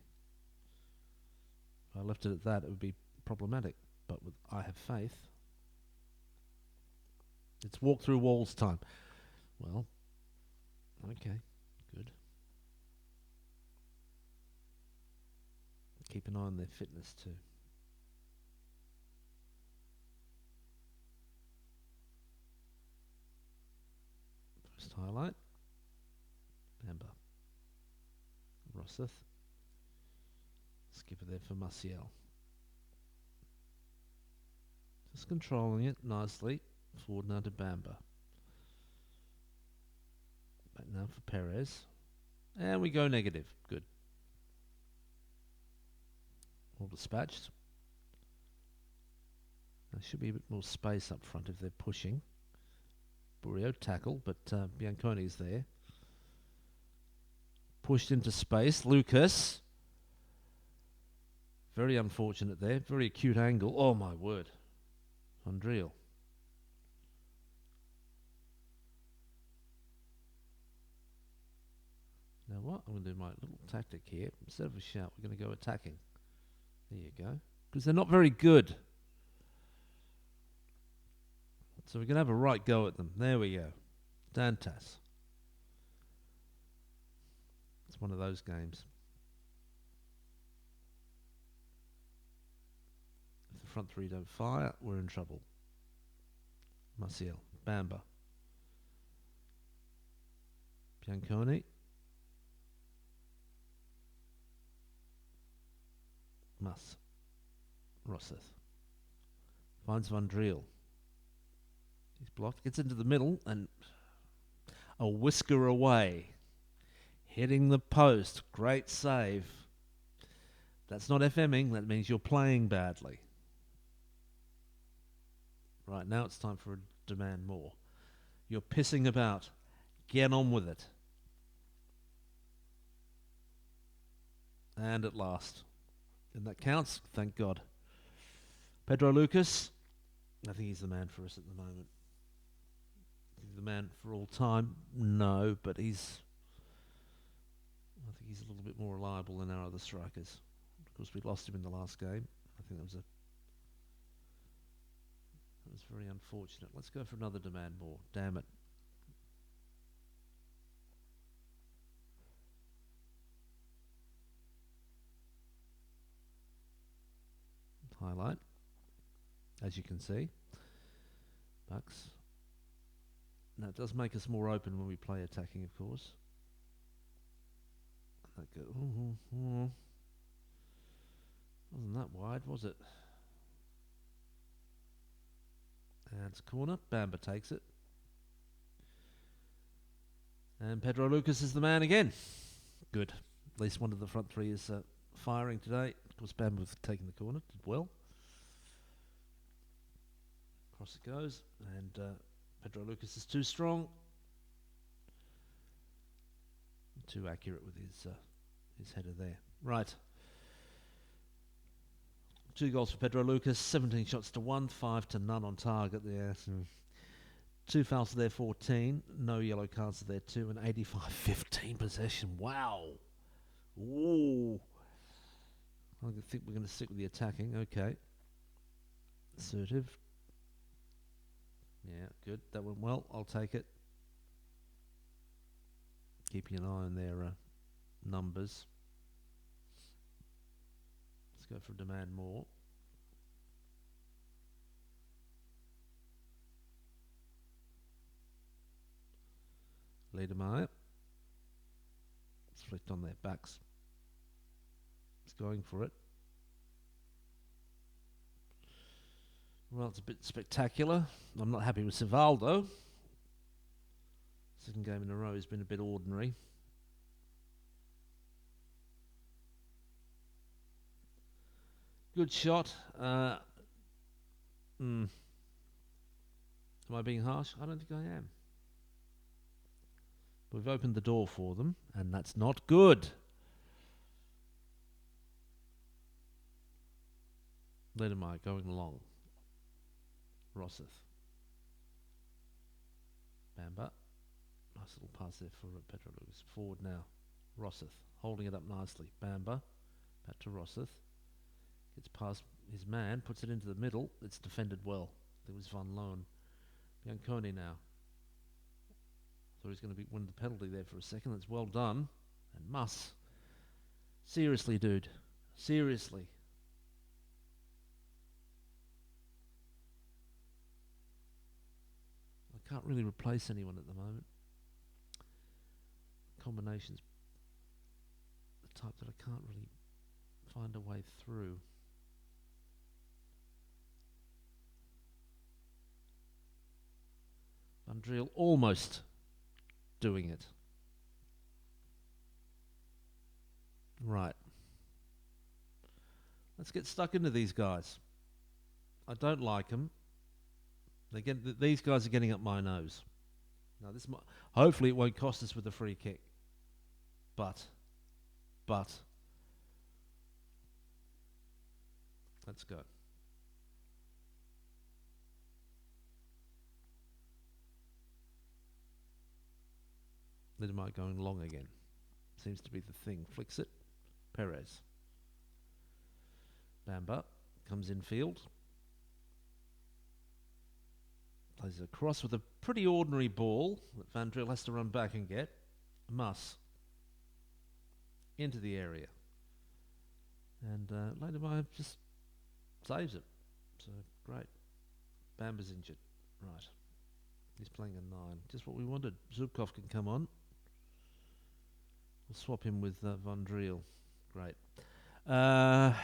If I left it at that, it would be problematic. But with I have faith. It's walk through walls time. Well, okay, good. Keep an eye on their fitness too. Highlight. Bamba. Rosseth. Skipper there for Maciel. Just controlling it nicely. Forward now to Bamba. Back now for Perez. And we go negative. Good. All dispatched. There should be a bit more space up front if they're pushing. Burio tackle, but Bianconi's there. Pushed into space. Lucas. Very unfortunate there. Very acute angle. Oh my word. Unreal. Now what? I'm going to do my little tactic here. Instead of a shout, we're going to go attacking. There you go. Because they're not very good. So we're going to have a right go at them. There we go. Dantas. It's one of those games. If the front three don't fire, we're in trouble. Maciel. Bamba. Bianconi. Mas. Rosseth. Finds Van Driel. He's blocked. Gets into the middle and a whisker away. Hitting the post. Great save. That's not FMing. That means you're playing badly. Right, now it's time for a demand more. You're pissing about. Get on with it. And at last. And that counts, thank God. Pedro Lucas. I think he's the man for us at the moment. He's the man for all time. No, but I think he's a little bit more reliable than our other strikers. Of course, we lost him in the last game. I think that was very unfortunate. Let's go for another demand more. Damn it. Highlight, as you can see. Bucks. Now it does make us more open when we play attacking, of course. That go, wasn't that wide, was it? And it's a corner. Bamba takes it. And Pedro Lucas is the man again. Good. At least one of the front three is firing today. Of course, Bamba was taking the corner. Did well. Across it goes. And Pedro Lucas is too strong. Too accurate with his header there. Right. 2 goals for Pedro Lucas. 17 shots to 1. 5 to none on target there. So 2 fouls there, 14. No yellow cards there, 2. And 85-15 possession. Wow. Ooh. I think we're going to stick with the attacking. Okay. Assertive. Yeah, good. That went well. I'll take it. Keeping an eye on their numbers. Let's go for demand more. Liedermeyer. It's flicked on their backs. It's going for it. Well, it's a bit spectacular. I'm not happy with Sivaldo. Second game in a row has been a bit ordinary. Good shot. Am I being harsh? I don't think I am. We've opened the door for them, and that's not good. Liedermeyer going along. Rosseth. Bamba. Nice little pass there for Pedro Lucas. Forward now. Rosseth. Holding it up nicely. Bamba. Back to Rosseth. Gets past his man. Puts it into the middle. It's defended well. There was Van Loon. Bianconi now. Thought he was going to win the penalty there for a second. That's well done. And Muss. Seriously, dude. Seriously. I can't really replace anyone at the moment. combinations, the type that I can't really find a way through. Vandreel almost doing it. Right. Let's get stuck into these guys. I don't like them. These guys are getting up my nose. Now hopefully it won't cost us with a free kick. But let's go. Lidemite going long again. Seems to be the thing. Flicks it. Perez. Bamba comes in field. Plays it across with a pretty ordinary ball that Vandreel has to run back and get. Muss. Into the area. And Lidemite just saves it. So, great. Bamba's injured. Right. He's playing a 9. Just what we wanted. Zubkov can come on. We'll swap him with Vandreel. Great. And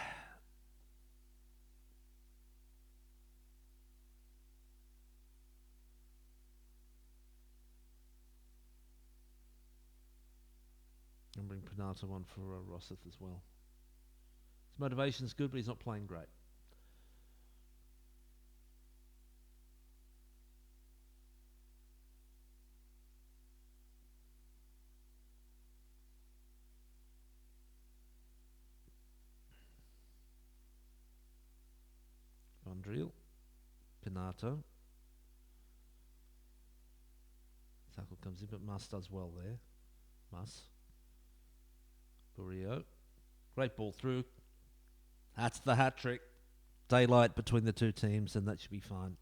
bring Pinato on for Rossith as well. His motivation's good, but he's not playing great. Vandreel. Pinato. Tackle comes in, but Muss does well there. Muss. Burio. Great ball through. That's the hat trick. Daylight between the two teams, and that should be fine.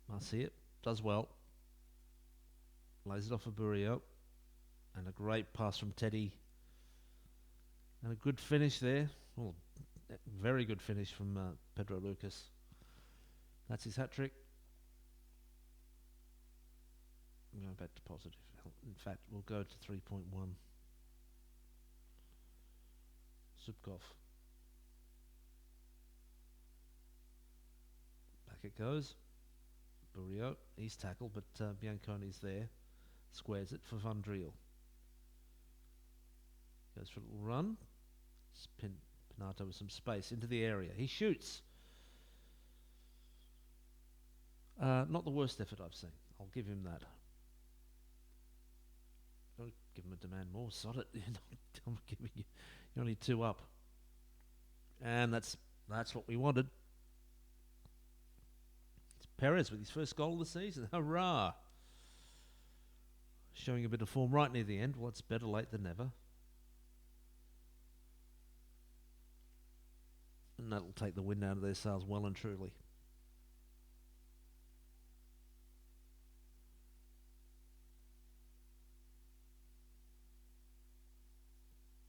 Muss here. Does well. Lays it off for Burio. And a great pass from Teddy. And a good finish there. Well, very good finish from Pedro Lucas. That's his hat trick. I'm going back to positive. In fact, we'll go to 3.1. Zubkov. Back it goes. Burio. He's tackled, but Bianconi's there. Squares it for Vandreel. Goes for a little run. Pinato with some space into the area. He shoots. Not the worst effort I've seen. I'll give him that. Don't give him a demand more. Sod it. I'm giving you. You're only 2 up. And that's what we wanted. It's Perez with his first goal of the season. Hurrah! Showing a bit of form right near the end. Well, it's better late than never. And that'll take the wind out of their sails well and truly.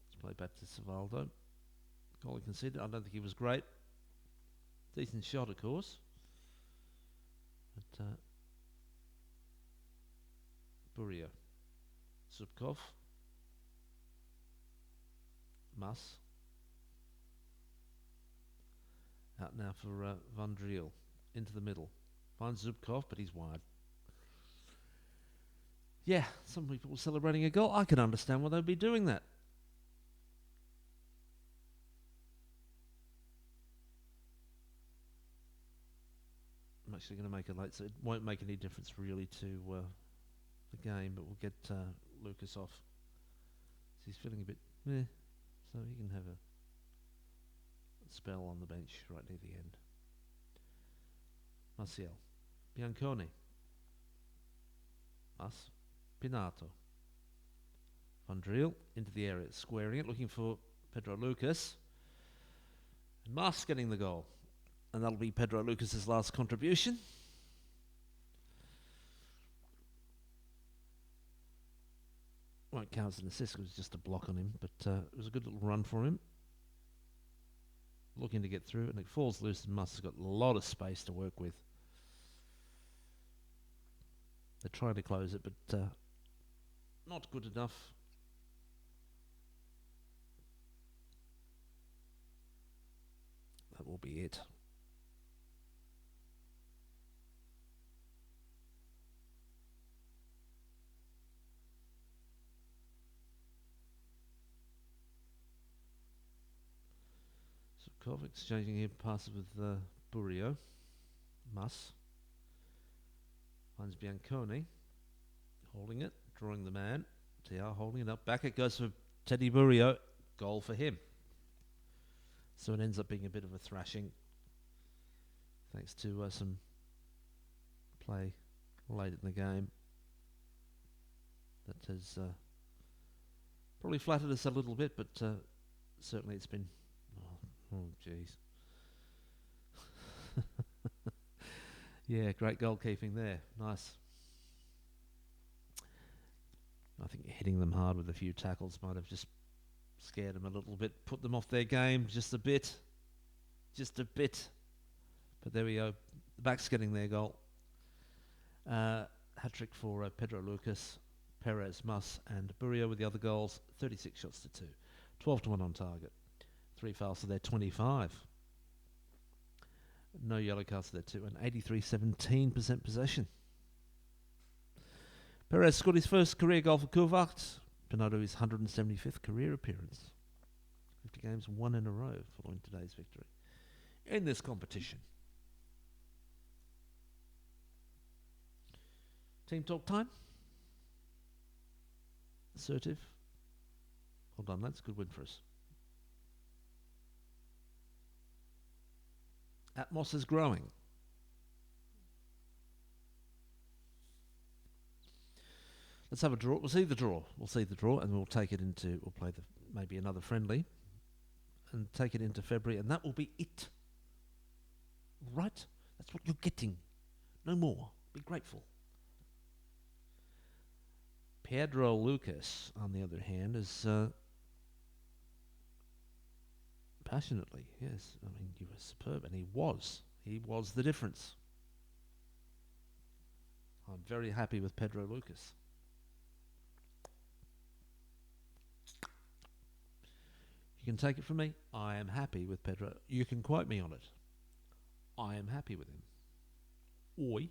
Let's play back to Savaldo. Goal he conceded. I don't think he was great. Decent shot, of course. But Burio. Zubkov. Muss. Out now for Vandreel. Into the middle. Finds Zubkov, but he's wide. Yeah, some people were celebrating a goal. I can understand why they'd be doing that. I'm actually going to make it late, so it won't make any difference really to the game, but we'll get Lucas off. So he's feeling a bit meh, so he can have a spell on the bench right near the end. Marcial. Bianconi. Muss. Pinato. Vandreel into the area, squaring it, looking for Pedro Lucas. And Muss getting the goal. And that'll be Pedro Lucas's last contribution. Won't count as an assist, it was just a block on him, but it was a good little run for him. Looking to get through, and it falls loose, and Muss has got a lot of space to work with. They're trying to close it, but not good enough. That will be it. So Koewacht exchanging here passes with Burio. Muss. Finds Bianconi. Holding it, drawing the man. TR holding it up. Back it goes for Teddy Burio. Goal for him. So it ends up being a bit of a thrashing. Thanks to some play late in the game. That has probably flattered us a little bit, but certainly it's been... Oh, jeez. Yeah, great goalkeeping there. Nice. I think hitting them hard with a few tackles might have just scared them a little bit, put them off their game just a bit. Just a bit. But there we go. The back's getting their goal. Hat-trick for Pedro Lucas, Perez, Muss and Burio with the other goals. 36 shots to 2. 12 to 1 on target. 3 fouls to their 25. No yellow cards to their 2. And 17% possession. Perez scored his first career goal for Koewacht. Bernardo his 175th career appearance. 50 games, 1 in a row following today's victory in this competition. Team talk time. Assertive. Well done, lads. Good win for us. Atmos is growing. Let's have a draw. We'll see the draw. And we'll take it into... We'll play maybe another friendly. And take it into February. And that will be it. Right? That's what you're getting. No more. Be grateful. Pedro Lucas, on the other hand, is... passionately, yes. I mean, he was superb. And he was. He was the difference. I'm very happy with Pedro Lucas. You can take it from me. I am happy with Pedro. You can quote me on it. I am happy with him. I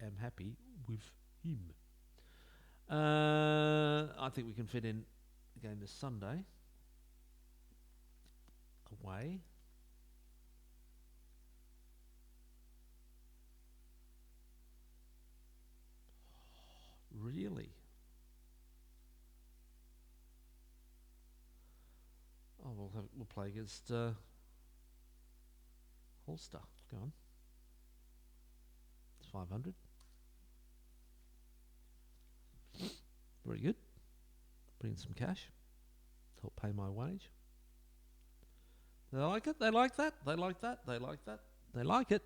am happy with him. I think we can fit in the game this Sunday. Away. Really? Oh, we'll play against Holster. Go on. It's 500. Very good. Bring in some cash. Help pay my wage. They like it. They like that. They like that. They like that. They like it.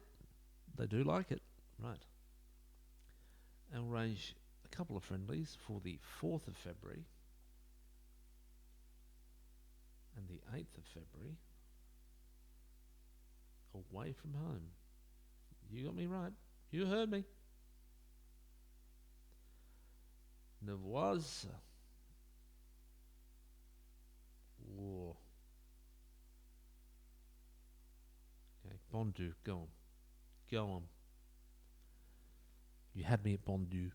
They do like it. Right. And we'll arrange a couple of friendlies for the 4th of February. And the 8th of February, away from home. You got me right. You heard me. Nevoise. Whoa. Okay, Bondu, go on. Go on. You had me at Bondu.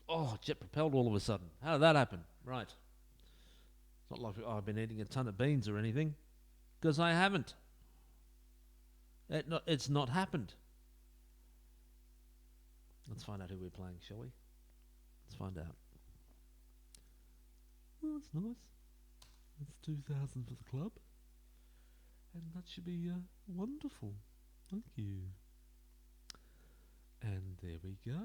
Oh, jet propelled all of a sudden. How did that happen? Right. It's not like I've been eating a ton of beans or anything. Because I haven't. It's not happened. Let's find out who we're playing, shall we? Let's find out. Well, that's nice. That's 2,000 for the club. And that should be wonderful. Thank you. And there we go.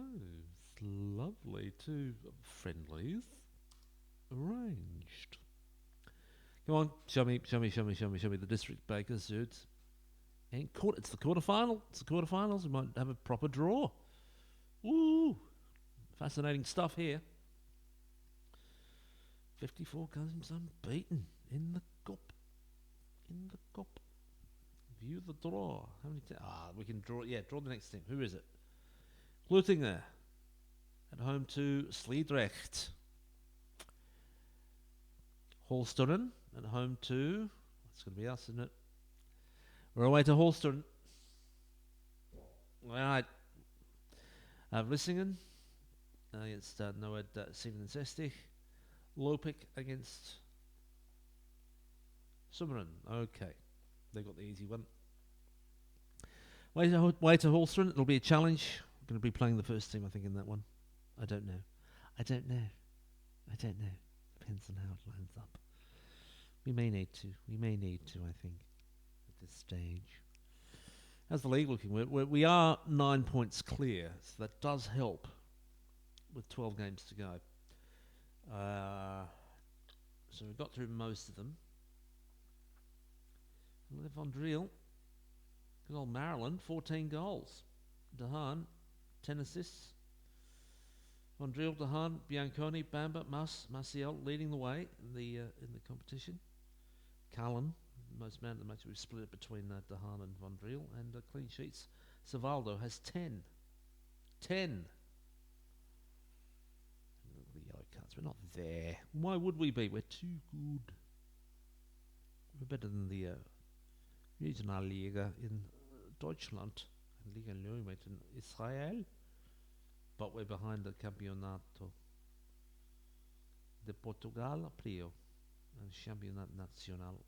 It's lovely. 2 friendlies arranged. Come on, show me the district bakers, dudes. And it's the quarterfinal. It's the quarterfinals. We might have a proper draw. Ooh, fascinating stuff here. 54 games unbeaten in the cup. In the cup. View the draw. How many? We can draw. Yeah, draw the next team. Who is it? Luthinger at home to Sliedrecht. Holsturen at home to, it's going to be us, isn't it? We're away to Holsturen. All right. Vlissingen against Noed Siebenensestig. Lopik against Summeren. Okay. They got the easy one. Way to Holsturen. It'll be a challenge. I'm going to be playing the first team, I think, in that one. I don't know. Depends on how it lines up. We may need to, I think, at this stage. How's the league looking? We are 9 points clear, so that does help with 12 games to go. So we got through most of them. Liv von Driel, good old Maryland, 14 goals. Dehaan, 10 assists. Von Driel, Dehaan, Bianconi, Bamba, Maciel leading the way in the competition. Cullen, most man of the match. We've split it between Dehaan and Von Driel, and clean sheets. Savaldo has 10. 10. Look at the yellow cards. We're not there. Why would we be? We're too good. We're better than the Regionalliga in Deutschland and Liga Löwen in Israel. But we're behind the Campeonato de Portugal, Prio, and Championnat Nacional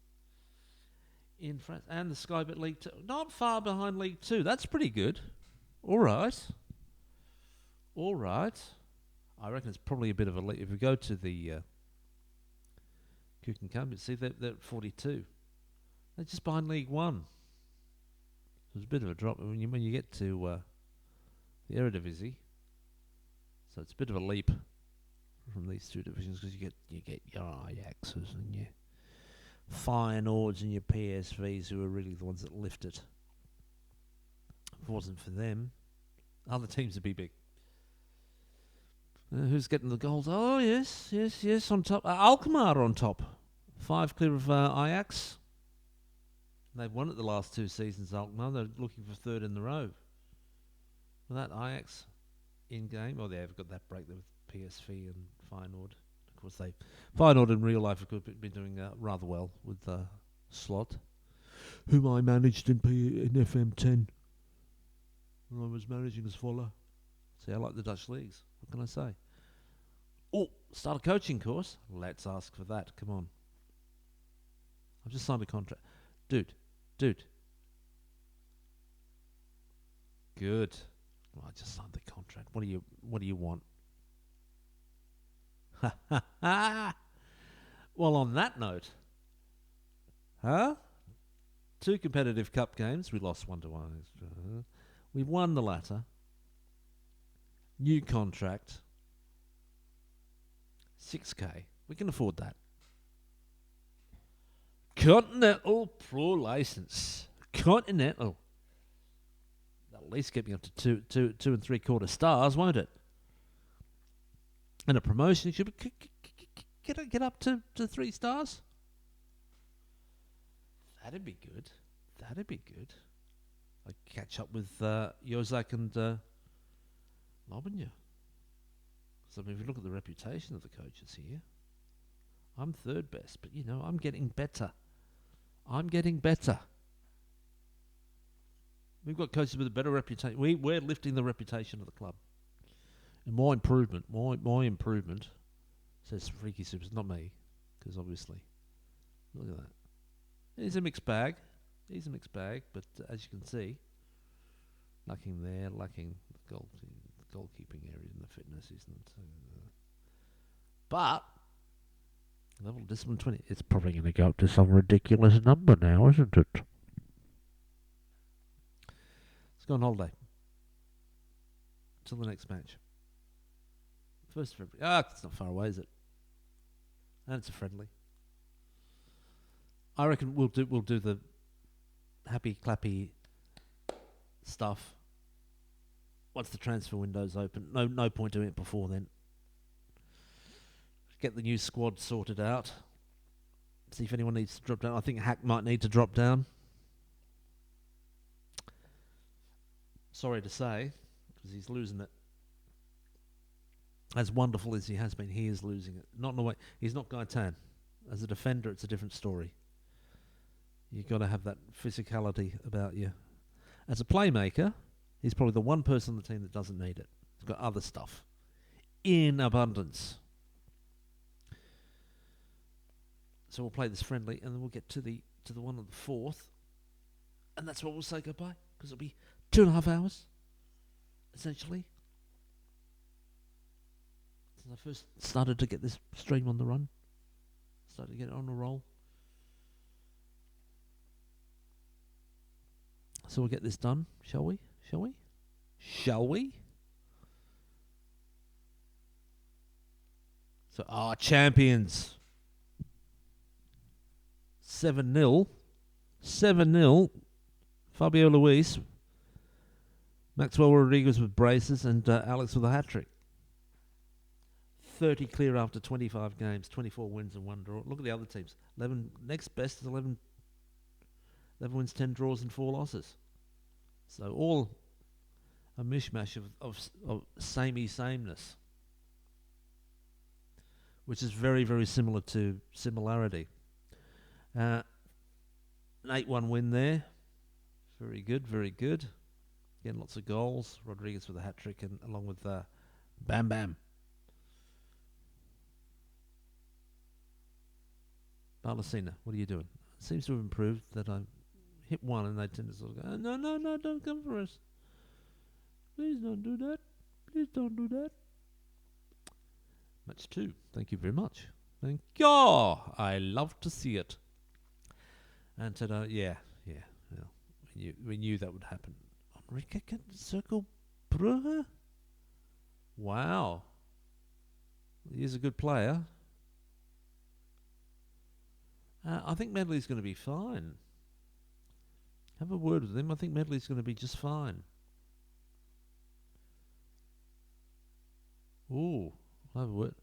in France, and the Sky Bet League 2. Not far behind League 2. That's pretty good. All right. I reckon it's probably a bit of a leap. If we go to the Kuchen Cup, see they're at 42. They're just behind League 1. So it's a bit of a drop when you get to the Eredivisie. So it's a bit of a leap from these two divisions because you get your Ajaxes and your Feyenoords and your PSVs who are really the ones that lift it. If it wasn't for them, other teams would be big. Who's getting the goals? Oh, yes, on top. Alkmaar on top. 5 clear of Ajax. They've won it the last 2 seasons, Alkmaar. They're looking for 3rd in the row. With that Ajax in-game, they've got that break there with PSV and Feyenoord. Of course, Feyenoord in real life have been doing rather well with Slot, whom I managed in FM10 when I was managing as Voller. See, I like the Dutch leagues. What can I say? Oh, start a coaching course? Let's ask for that. Come on. I've just signed a contract. Dude. Good. Well, I just signed the contract. What do you want? Well, on that note, 2 competitive cup games. We lost 1-1. We won the latter. New contract. 6K. We can afford that. Continental Pro license. Continental. That'll at least get me up to 2 3/4 stars, won't it? And a promotion should get up to 3 stars. That'd be good. I'd catch up with Jozak and Lobbenja. So if you look at the reputation of the coaches here, I'm 3rd best, but I'm getting better. We've got coaches with a better reputation. We're lifting the reputation of the club. And my improvement, says Freaky Supers, not me, because obviously, look at that. He's a mixed bag, but as you can see, lacking the goalkeeping area and the fitness isn't. But level of discipline 20. It's probably going to go up to some ridiculous number now, isn't it? Let's go on holiday. Till the next match. 1st of February. It's not far away, is it? And it's a friendly. I reckon we'll do the happy clappy stuff once the transfer window's open. No point doing it before then. Get the new squad sorted out. See if anyone needs to drop down. I think Hack might need to drop down. Sorry to say, because he's losing it. As wonderful as he has been, he is losing it. Not in a way. He's not Gaetan. As a defender, it's a different story. You've got to have that physicality about you. As a playmaker, he's probably the one person on the team that doesn't need it. He's got other stuff in abundance. So we'll play this friendly, and then we'll get to the one on the 4th, and that's what we'll say goodbye, because it'll be 2.5 hours, essentially. Since I first started to get this stream on the run, started to get it on a roll. So we'll get this done, shall we? Shall we? Shall we? So, our champions. 7-0. 7-0. Fabio Luis. Maxwell Rodriguez with braces and Alex with a hat-trick. 30 clear after 25 games. 24 wins and 1 draw. Look at the other teams. 11. Next best is 11 wins, 10 draws and 4 losses. So all a mishmash of samey sameness, which is very, very similar to similarity. An 8-1 win there. Very good, very good. Again, lots of goals. Rodriguez with a hat-trick, and along with Bam Bam. Balacina, what are you doing? Seems to have improved that I hit one and they tend to sort of go, no, don't come for us. Please don't do that. Please don't do that. Match 2. Thank you very much. Thank you. I love to see it. And said, yeah. We knew that would happen. Enrique Circle Brugge? Wow. He's a good player. I think Medley's going to be fine. Have a word with him. I think Medley's going to be just fine. Ooh, I'll have a word.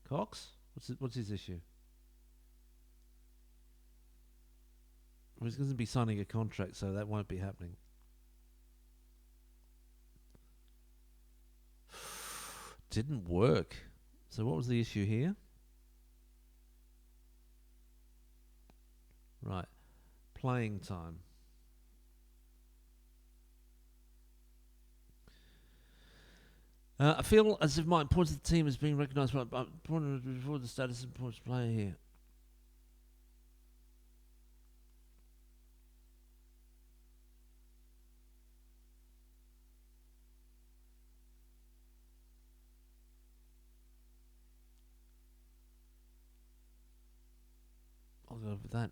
Cox? What's his issue? Well, he's going to be signing a contract, so that won't be happening. Didn't work. So what was the issue here? Right. Playing time. I feel as if my points of the team is being recognised before the status of points player here. I'll go with that.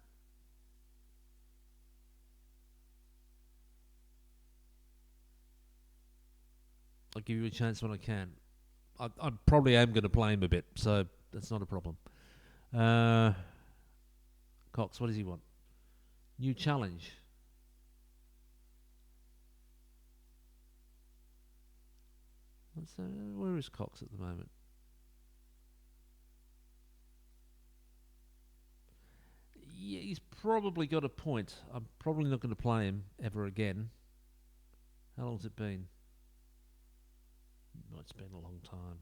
I'll give you a chance when I can. I probably am going to play him a bit, so that's not a problem. Cox, what does he want? New challenge. Where is Cox at the moment? Yeah, he's probably got a point. I'm probably not going to play him ever again. How long's it been? Oh, it's been a long time.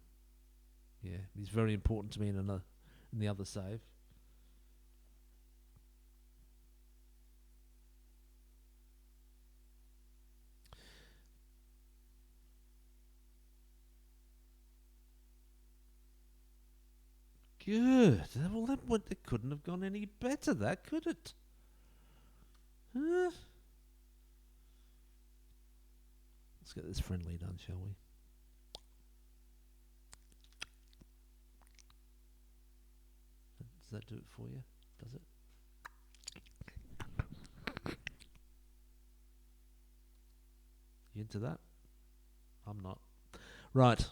Yeah, he's very important to me in the other save. Good. Well, it couldn't have gone any better, that could it? Huh? Let's get this friendly done, shall we? Does that do it for you? Does it? You into that? I'm not. Right.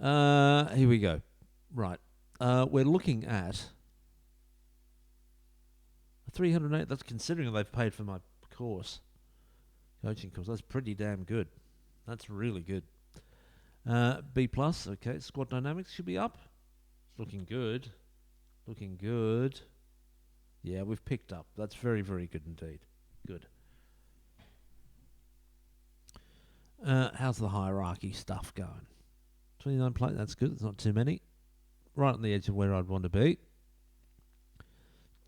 Here we go. Right. We're looking at a 308. That's considering they've paid for my course, coaching course. That's pretty damn good. That's really good. B plus. Okay. Squad dynamics should be up. It's looking good. Looking good. Yeah, we've picked up. That's very, very good indeed. Good. How's the hierarchy stuff going? 29 players, that's good. There's not too many. Right on the edge of where I'd want to be.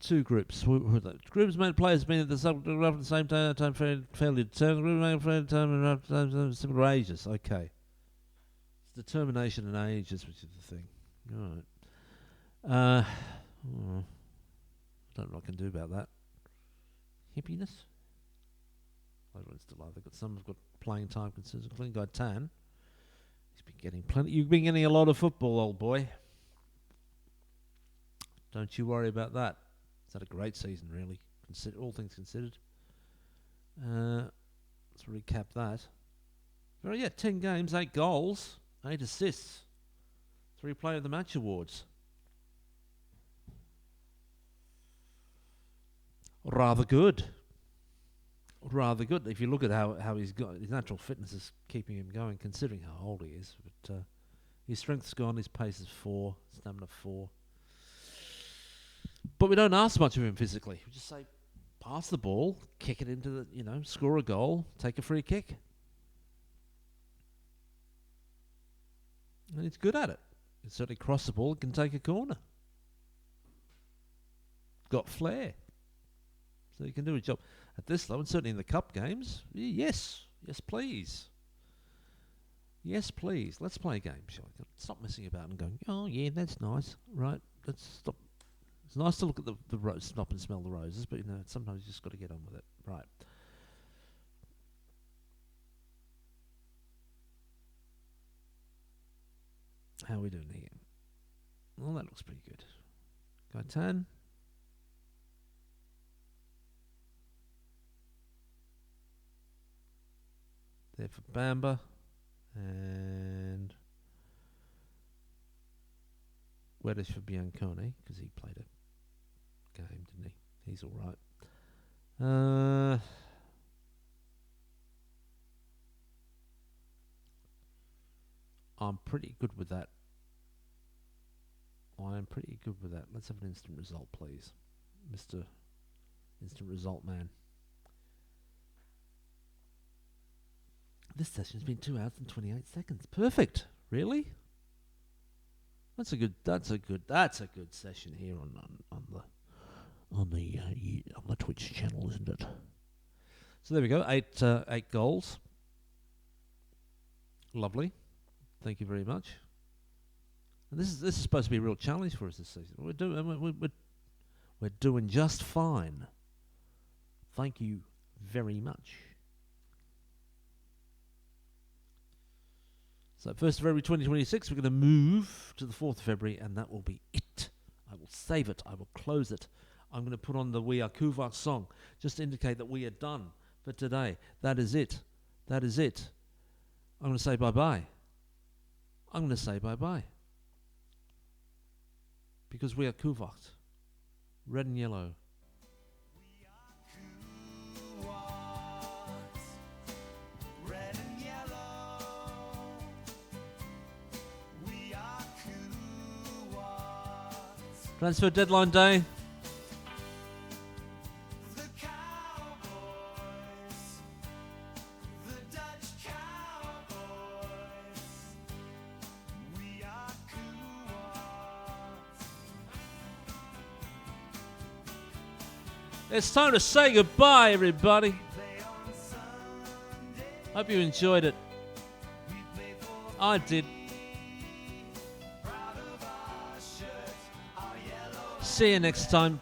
2 groups. Who are those? Groups made players been at the same time fairly determined. Group time similar ages. Okay. It's determination and ages, which is the thing. All right. I don't know what I can do about that. Hippiness. Everyone's still alive. They've got some have got playing time considered. Including guy Tan. He's been getting plenty. You've been getting a lot of football, old boy. Don't you worry about that. It's had a great season, really. All things considered. Let's recap that. Well, yeah, 10 games, 8 goals, 8 assists, 3 Player of the Match awards. Rather good. Rather good. If you look at how he's got, his natural fitness is keeping him going, considering how old he is. But his strength's gone, his pace is 4, stamina 4. But we don't ask much of him physically. We just say, pass the ball, kick it into the, score a goal, take a free kick. And he's good at it. He can certainly cross the ball and can take a corner. Got flair. So he can do his job at this level, and certainly in the cup games. Yes, please. Yes, please. Let's play a game, shall we? Stop messing about and going, oh, yeah, that's nice. Right, let's stop. It's nice to look at the rose, stop and smell the roses, but sometimes you just got to get on with it. Right. How are we doing here? Well, that looks pretty good. Gaitan. There for Bamba. And Weddish for Bianconi, because he played a game, didn't he? He's all right. I'm pretty good with that. Let's have an instant result, please. Mr. Instant Result Man. This session's been 2 hours and 28 seconds. Perfect. Really? That's a good session here on the Twitch channel, isn't it? So there we go. 8 goals. Lovely. Thank you very much. And this is supposed to be a real challenge for us this season. We're doing just fine. Thank you very much. So 1st of February 2026, we're going to move to the 4th of February, and that will be it. I will save it. I will close it. I'm going to put on the We Are Koewacht song, just to indicate that we are done for today. That is it. That is it. I'm going to say bye-bye. I'm going to say bye-bye. Because we are Koewacht. Red and yellow. Transfer deadline day. The Cowboys, the Dutch Cowboys, we are Koewacht. It's time to say goodbye, everybody. Hope you enjoyed it. I did. See you next time.